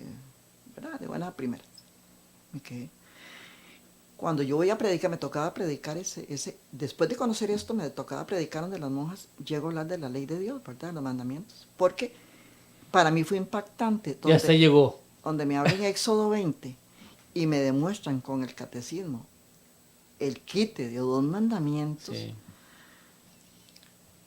¿verdad? De buena primera. Me quedé. Cuando yo voy a predicar, me tocaba predicar después de conocer esto, me tocaba predicar donde las monjas, llego a hablar de la ley de Dios, ¿verdad? De los mandamientos. Porque para mí fue impactante. Y hasta llegó. Donde me abren Éxodo 20 y me demuestran con el catecismo el quite de 2 mandamientos. Sí.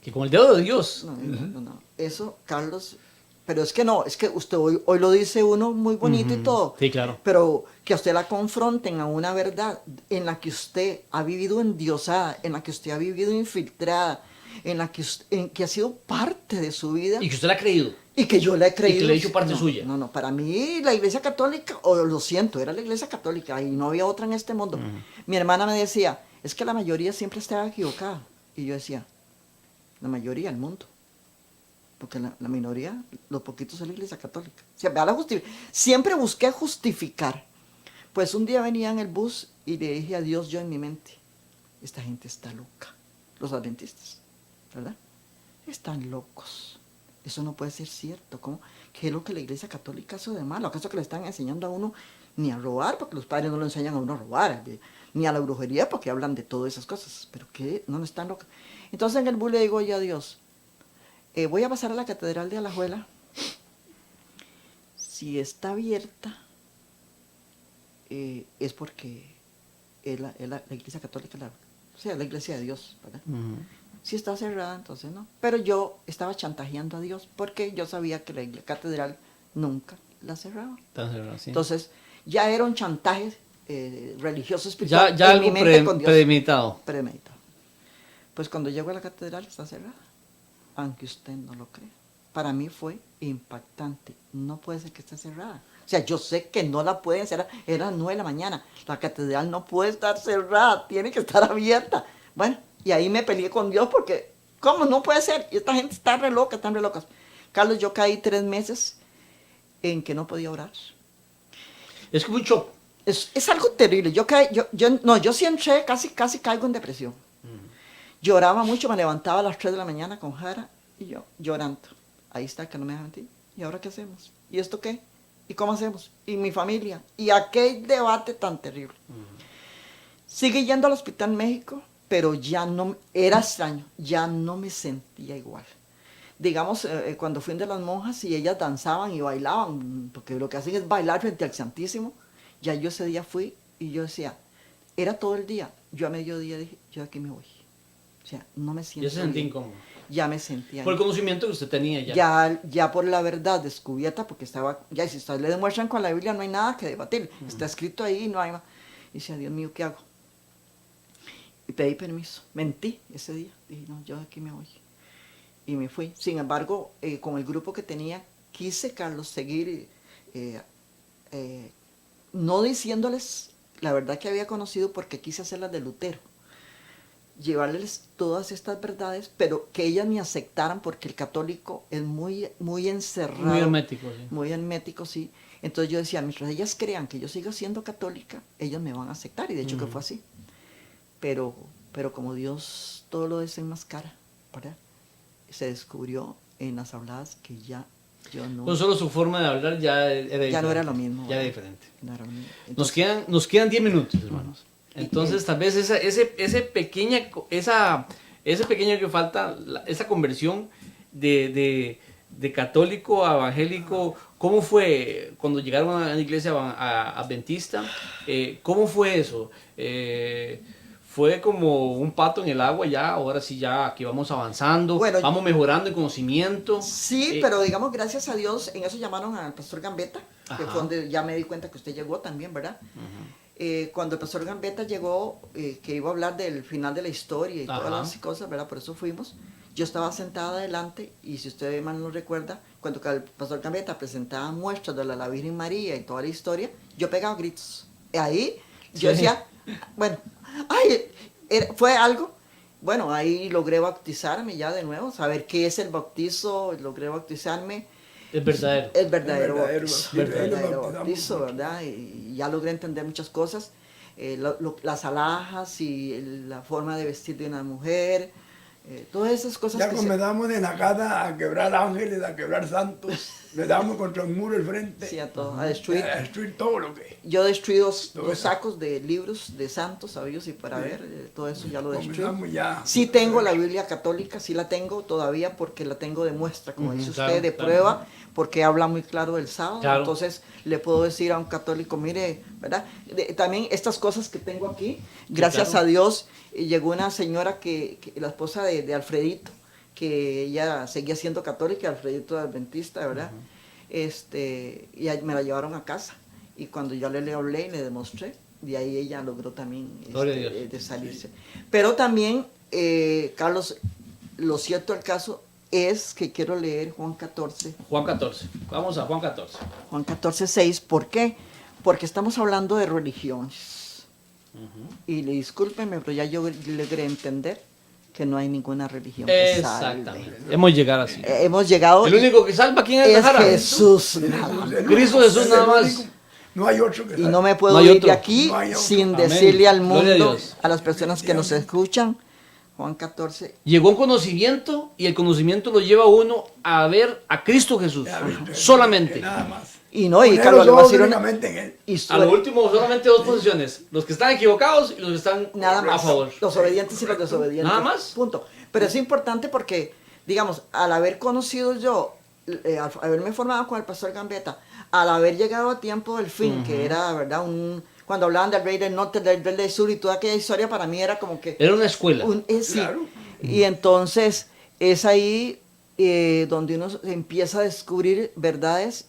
Que con el dedo de Dios. No. Eso, Carlos, pero es que no, es que usted hoy lo dice uno muy bonito y todo. Sí, claro. Pero que a usted la confronten a una verdad en la que usted ha vivido endiosada, en la que usted ha vivido infiltrada, en la que ha sido parte de su vida. Y que usted la ha creído. Y que yo la he creído. Y que le he hecho parte suya. No, para mí la Iglesia Católica, lo siento, era la Iglesia Católica y no había otra en este mundo. Mi hermana me decía, es que la mayoría siempre estaba equivocada. Y yo decía, la mayoría del mundo. Porque la minoría, los poquitos es la Iglesia Católica. Siempre busqué justificar. Pues un día venía en el bus y le dije a Dios yo en mi mente, esta gente está loca, los adventistas, ¿verdad? Están locos. Eso no puede ser cierto. ¿Cómo? ¿Qué es lo que la Iglesia Católica hace de malo? ¿Acaso que le están enseñando a uno ni a robar? Porque los padres no le enseñan a uno a robar, ni a la brujería porque hablan de todas esas cosas. ¿Pero qué? No están locos. Entonces en el bus le digo yo a Dios, voy a pasar a la Catedral de Alajuela. Si está abierta, es porque es la Iglesia Católica, o sea, la Iglesia de Dios, ¿verdad? Si está cerrada, entonces no. Pero yo estaba chantajeando a Dios porque yo sabía que la catedral nunca la cerraba. Está cerrada, sí. Entonces ya era un chantaje religioso espiritual. Ya algo premeditado. Pues cuando llego a la catedral está cerrada, aunque usted no lo crea. Para mí fue impactante. No puede ser que esté cerrada. O sea, yo sé que no la pueden cerrar. Era las 9 de la mañana. La catedral no puede estar cerrada, tiene que estar abierta. Bueno, y ahí me peleé con Dios porque, ¿cómo? No puede ser. Y esta gente está re loca, están re locas. Carlos, yo caí 3 meses en que no podía orar. Es como un shock. Es algo terrible. Yo sí entré, casi caigo en depresión. Lloraba mucho, me levantaba a las 3 de la mañana con Jara y yo llorando. Ahí está, que no me deja mentir. ¿Y ahora qué hacemos? ¿Y esto qué? ¿Y cómo hacemos? ¿Y mi familia? ¿Y aquel debate tan terrible? Sigue yendo al Hospital México, pero ya no, era extraño, ya no me sentía igual. Digamos, cuando fui de las monjas y ellas danzaban y bailaban, porque lo que hacen es bailar frente al Santísimo, ya yo ese día fui y yo decía, era todo el día, yo a mediodía dije, yo de aquí me voy. O sea, no me siento ya se sentía incómodo. Ya me sentía. Por el conocimiento que usted tenía ya. Ya por la verdad descubierta, porque estaba, ya si ustedes le demuestran con la Biblia no hay nada que debatir, está escrito ahí, no hay más. Y decía, Dios mío, ¿qué hago? Y pedí permiso, mentí ese día, dije, no, yo de aquí me voy. Y me fui. Sin embargo, con el grupo que tenía, quise, Carlos, seguir, no diciéndoles la verdad que había conocido, porque quise hacerlas de Lutero. Llevarles todas estas verdades, pero que ellas me aceptaran, porque el católico es muy encerrado. Muy hermético, sí. Muy hermético, sí. Entonces yo decía, mientras ellas crean que yo sigo siendo católica, ellas me van a aceptar, y de hecho que fue así. Pero como Dios todo lo desenmascara, ¿verdad? Se descubrió en las habladas que ya yo no... Con solo su forma de hablar ya era diferente. Ya no era lo mismo. Ya era diferente. No era lo mismo. Entonces, Nos quedan 10 minutos, hermanos. Entonces, tal vez ese pequeño que falta, esa conversión de católico a evangélico, ¿cómo fue cuando llegaron a la iglesia adventista? ¿Cómo fue eso? fue como un pato en el agua ya, ahora sí ya aquí vamos avanzando, Bueno, vamos mejorando en conocimiento. Sí, pero digamos, gracias a Dios, en eso llamaron al pastor Gambetta, que Ajá. fue donde ya me di cuenta que usted llegó también, ¿verdad? Cuando el pastor Gambetta llegó, que iba a hablar del final de la historia y Ajá. todas las cosas, ¿verdad? Por eso fuimos. Yo estaba sentada adelante y si usted mal no recuerda, cuando el pastor Gambetta presentaba muestras de la Virgen María y toda la historia, yo pegaba gritos. Y ahí yo Sí. decía, bueno, ay, fue algo. Bueno, ahí logré bautizarme ya de nuevo, saber qué es el bautizo, logré bautizarme. Es verdadero. El verdadero El verdadero bautizo, bautizo, el ahí nos verdadero bautizamos bautizo, mucho. ¿verdad? Y ya logré entender muchas cosas, las alhajas y la forma de vestir de una mujer, todas esas cosas Ya que comenzamos en la casa a quebrar ángeles, a quebrar santos, le damos contra un muro el frente, sí, a todo, a destruir. a destruir todo lo que... Yo destruí dos Todo eso. sacos de libros de santos, sabios y para ver, todo eso ya lo destruí. Comenzamos ya. Sí tengo la Biblia católica, sí la tengo todavía porque la tengo de muestra, como Ujú, dice claro, usted, de claro. prueba, porque habla muy claro del sábado. Claro. Entonces le puedo decir a un católico, mire, ¿verdad? También estas cosas que tengo aquí, gracias claro. a Dios, llegó una señora que la esposa de Alfredito, que ella seguía siendo católica, Alfredito adventista, ¿verdad? Y me la llevaron a casa. Y cuando yo le hablé y le demostré, de ahí ella logró también Gloria a Dios. de salirse. Pero también, Carlos, lo cierto del caso es que quiero leer Juan 14, Juan 14. Vamos a Juan 14. Juan 14, 6. ¿Por qué? Porque estamos hablando de religiones. Y discúlpenme, pero ya yo logré entender que no hay ninguna religión que salve. Exactamente. Hemos llegado así. Hemos llegado. El único que salva, ¿quién es? es Jara? Jesús. El nada más. único, Cristo Jesús el nada más. único. No hay otro que Y salve. no me puedo No hay ir otro. de aquí No hay otro. sin Amén. decirle al Gloria a mundo, Dios. a las personas que nos escuchan, Juan 14, Llegó un conocimiento y el conocimiento lo lleva a uno a ver a Cristo Jesús. Ya, viste, Solamente. Nada más. y no, y Poner Carlos, los le voy a ojos decir una, únicamente en él. y A lo último, solamente dos posiciones. Los que están equivocados y los que están nada a más, favor. los obedientes y los desobedientes. Nada más. Punto. Pero es importante porque, digamos, al haber conocido yo, al haberme formado con el pastor Gambetta, al haber llegado a tiempo del fin, que era, ¿verdad? Cuando hablaban del rey del norte, del rey del sur y toda aquella historia, para mí era como que... Era una escuela. Sí. Claro. Y entonces es ahí donde uno empieza a descubrir verdades.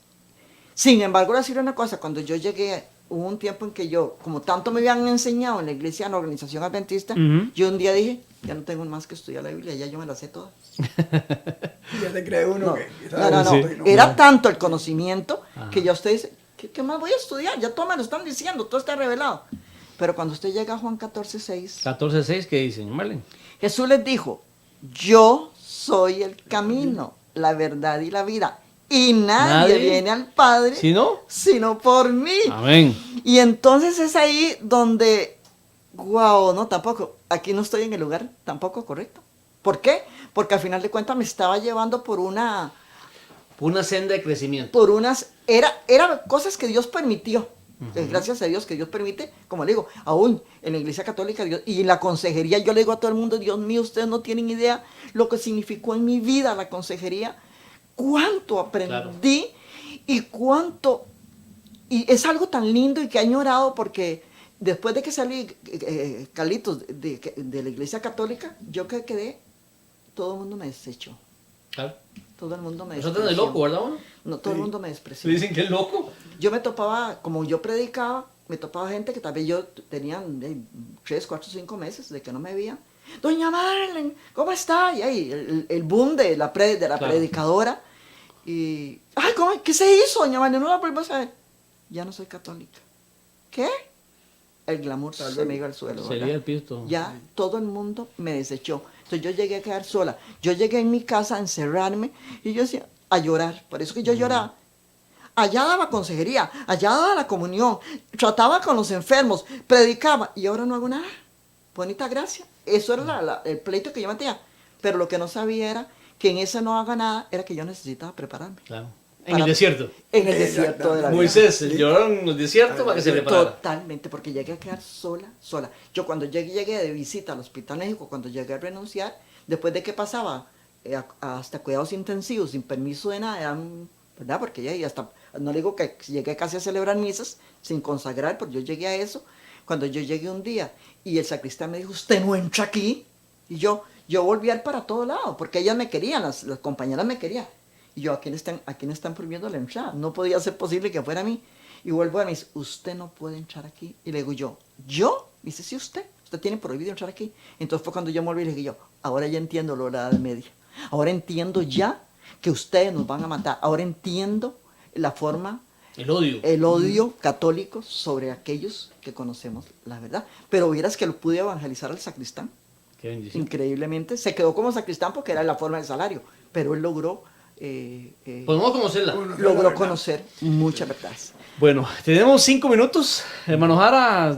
Sin embargo, voy a decir una cosa, cuando yo llegué, hubo un tiempo en que yo, como tanto me habían enseñado en la iglesia, en la organización adventista, yo un día dije, ya no tengo más que estudiar la Biblia, ya yo me la sé toda. Ya te cree uno No, que no, sabe no, no. todo y no. Era tanto el conocimiento Ajá. que ya usted dice, ¿qué más voy a estudiar? Ya todo me lo están diciendo, todo está revelado. Pero cuando usted llega a Juan 14, 6, 14.6, ¿qué dicen? Marlene? Jesús les dijo, yo soy el camino, la verdad y la vida. Y nadie ¿Nadie? viene al Padre ¿Sí no? sino por mí. Amén. Y entonces es ahí donde, wow, no, tampoco, aquí no estoy en el lugar tampoco correcto. ¿Por qué? Porque al final de cuentas me estaba llevando por una... Una senda de crecimiento. por unas, era cosas que Dios permitió. Gracias a Dios que Dios permite, como le digo, aún en la Iglesia Católica Dios, y en la consejería, yo le digo a todo el mundo, Dios mío, ustedes no tienen idea lo que significó en mi vida la consejería, cuánto aprendí y cuánto, y es algo tan lindo y que he añorado porque después de que salí, Carlitos, de la Iglesia Católica, yo que quedé, todo el mundo me desechó. Claro. Todo el mundo me Eso tratan de loco, ¿verdad? Uno? No, todo el Sí. mundo me ¿Le despreció. dicen que es loco? Yo me topaba, como yo predicaba, me topaba gente que tal vez yo tenían 3, 4, 5 meses de que no me veían. Doña Marlene, ¿cómo está? Y ahí el boom de la Claro. predicadora. Y, ay, ¿qué se hizo, doña Marlene? No la volvemos a ver. Ya no soy católica. ¿Qué? El glamour se me iba al suelo. Sería ¿verdad? el pisto. Ya todo el mundo me desechó. Entonces yo llegué a quedar sola. Yo llegué en mi casa a encerrarme y yo decía, a llorar. Por eso que yo lloraba. Allá daba consejería, allá daba la comunión, trataba con los enfermos, predicaba y ahora no hago nada. Bonita gracia. Eso era el pleito que yo mantenía. Pero lo que no sabía era que en ese no haga nada era que yo necesitaba prepararme. Claro. En Para- el desierto. En el desierto de la vida. Moisés lloró en el desierto para que se preparara. Totalmente, porque llegué a quedar sola. Yo cuando llegué de visita al Hospital México, cuando llegué a renunciar, después de que pasaba hasta cuidados intensivos, sin permiso de nada, ¿verdad? Porque ya hasta, no le digo que llegué casi a celebrar misas sin consagrar, porque yo llegué a eso, Cuando yo llegué un día y el sacristán me dijo, usted no entra aquí. Y yo volví a ir para todo lado, porque ellas me querían, las compañeras me querían. Y yo, ¿a quién están prohibiendo la entrada? No podía ser posible que fuera a mí. Y vuelvo a mí, dice, usted no puede entrar aquí. Y le digo ¿yo? Dice, sí, usted tiene prohibido entrar aquí. Entonces fue cuando yo me volví y le dije ahora ya entiendo lo de la Edad Media. Ahora entiendo ya que ustedes nos van a matar. Ahora entiendo la forma, el odio católico sobre aquellos que conocemos la verdad. Pero vieras que lo pude evangelizar al sacristán. Qué bendición. Increíblemente. Se quedó como sacristán porque era la forma del salario. Pero él logró... Podemos conocerla. Logró conocer muchas verdades. Bueno, tenemos 5 minutos. Hermano Jara,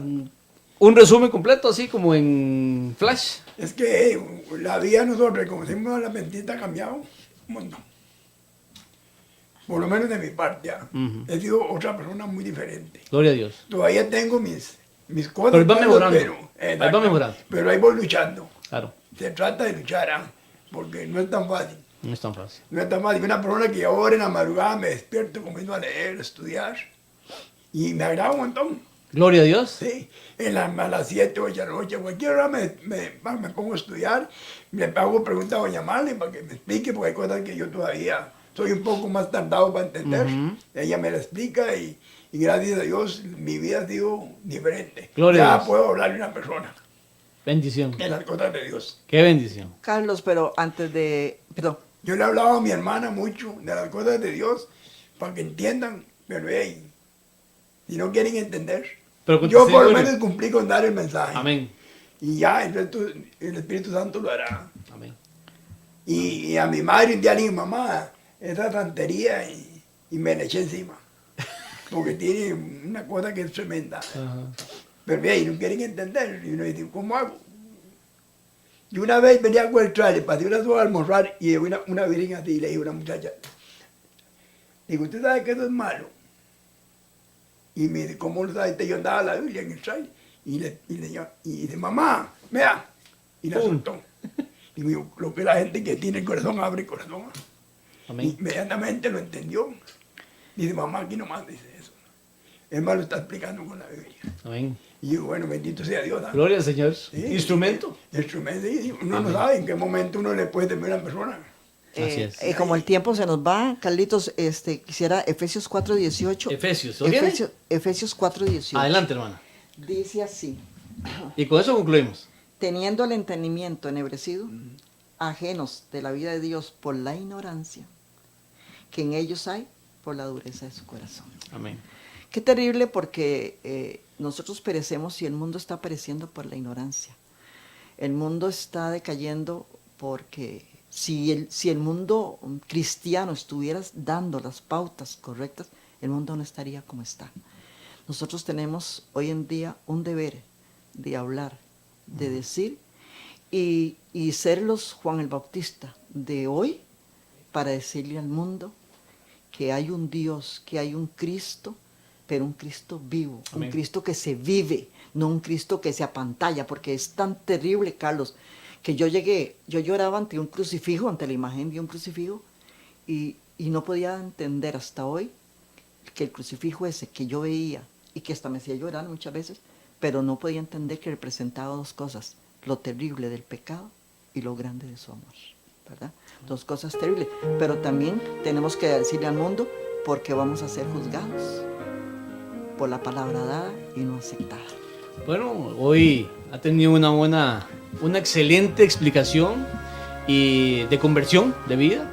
un resumen completo, así como en flash. Es que la vida nosotros, como decimos, la mentira ha cambiado un montón. Por lo menos de mi parte, ya. He sido otra persona muy diferente. Gloria a Dios. Todavía tengo mis cosas. Pero va mejorando. Ahí va mejorando. Pero ahí voy luchando. Claro. Se trata de luchar, porque no es tan fácil. No es tan fácil. No es tan fácil. Una persona que ahora en la madrugada me despierto comiendo a leer, a estudiar. Y me agrada un montón. Gloria a Dios. Sí. A las 7, 8 de la noche, cualquier hora me pongo a estudiar. Le hago preguntas a doña Marlene para que me explique, porque hay cosas que yo todavía soy un poco más tardado para entender. Ella me la explica y gracias a Dios mi vida ha sido diferente. Gloria a ya Dios. puedo hablarle a una persona Bendición. en las cosas de Dios. Qué bendición. Carlos, pero antes de... Perdón. Yo le hablaba a mi hermana mucho de las cosas de Dios para que entiendan, pero hey, si no quieren entender, Pero yo por lo bueno. menos cumplí con dar el mensaje. Amén. Y ya, el Espíritu Santo lo hará. Amén. Y a mi madre un día le dije, mamá, esa santería, y me le eché encima. Porque tiene una cosa que es tremenda. Ajá. Pero hey, no quieren entender. Y uno dice, ¿cómo hago? Y una vez venía con el trailer, pasé una sola a almorzar y una virgen así, y le dije a una muchacha, digo, ¿usted sabe que eso es malo? Y me dice, ¿cómo lo sabe? Yo andaba la Biblia en el trailer. Y dice, mamá, vea. Y la soltó. Digo, lo que la gente que tiene el corazón abre el corazón. Amén. Inmediatamente lo entendió. Dice, mamá, aquí nomás dice eso. Él me lo está explicando con la Biblia. Amén. Y yo, bueno, bendito sea Dios. ¿no? Gloria al Señor. Sí, Instrumento. Instrumento, sí. Uno no sabe en qué momento uno le puede temer a una persona. Así es. Como el tiempo se nos va, Carlitos, quisiera Efesios 4:18. Efesios. ¿Lo tiene? Efesios 4:18. Adelante, hermana. Dice así, Y con eso concluimos. teniendo el entendimiento ennegrecido, ajenos de la vida de Dios por la ignorancia que en ellos hay por la dureza de su corazón. Amén. Qué terrible porque nosotros perecemos y el mundo está pereciendo por la ignorancia. El mundo está decayendo porque si el mundo cristiano estuviera dando las pautas correctas, el mundo no estaría como está. Nosotros tenemos hoy en día un deber de hablar, de decir y ser los Juan el Bautista de hoy para decirle al mundo que hay un Dios, que hay un Cristo, pero un Cristo vivo, Amén. un Cristo que se vive, no un Cristo que se apantalla, porque es tan terrible, Carlos, que yo lloraba ante un crucifijo, ante la imagen de un crucifijo, y no podía entender hasta hoy que el crucifijo ese que yo veía, y que hasta me hacía llorar muchas veces, pero no podía entender que representaba dos cosas, lo terrible del pecado y lo grande de su amor, ¿verdad? Dos cosas terribles, pero también tenemos que decirle al mundo porque vamos a ser juzgados por la palabra dada y no aceptada. Bueno, hoy ha tenido una excelente explicación y de conversión de vida.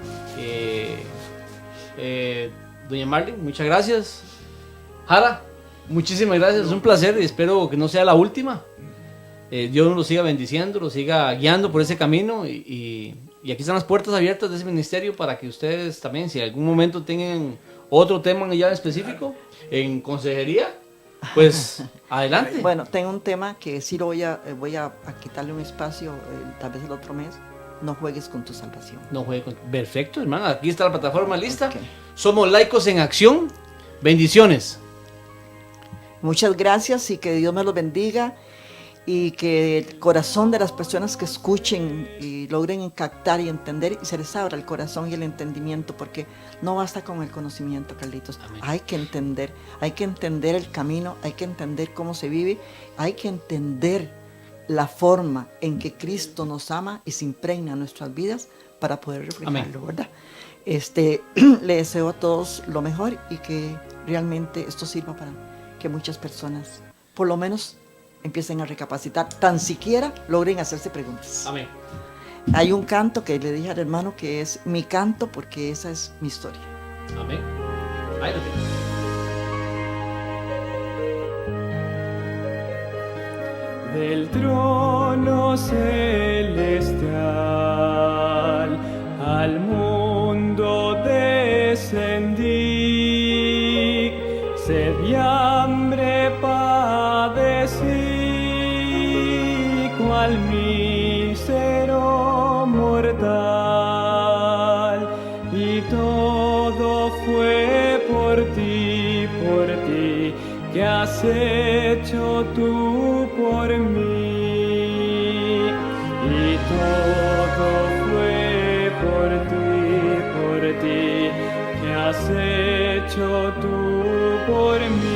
Doña Marlene, muchas gracias. Jara, muchísimas gracias, es un placer y espero que no sea la última. Dios nos lo siga bendiciendo, lo siga guiando por ese camino y aquí están las puertas abiertas de ese ministerio para que ustedes también, si en algún momento tengan otro tema ya específico en consejería, pues adelante. Bueno, tengo un tema que sí lo voy a quitarle un espacio, tal vez el otro mes. No juegues con tu salvación. No juegue con... Perfecto, hermano, aquí está la plataforma lista. Okay. Somos Laicos en Acción. Bendiciones. Muchas gracias y que Dios me los bendiga. y que el corazón de las personas que escuchen y logren captar y entender, y se les abra el corazón y el entendimiento, porque no basta con el conocimiento, Carlitos. Amén. Hay que entender el camino, hay que entender cómo se vive, hay que entender la forma en que Cristo nos ama y se impregna en nuestras vidas para poder reflejarlo, Amén. ¿verdad? Le deseo a todos lo mejor y que realmente esto sirva para que muchas personas, por lo menos, empiecen a recapacitar, tan siquiera logren hacerse preguntas. Amén. Hay un canto que le dije al hermano que es mi canto porque esa es mi historia. Amén. Ahí lo tienes. Del trono celestial al mundo descendí, sed y hambre padecí, cual mísero mortal, y todo fue por ti, que has hecho tú por mí, y todo fue por ti, que has hecho tú por mí.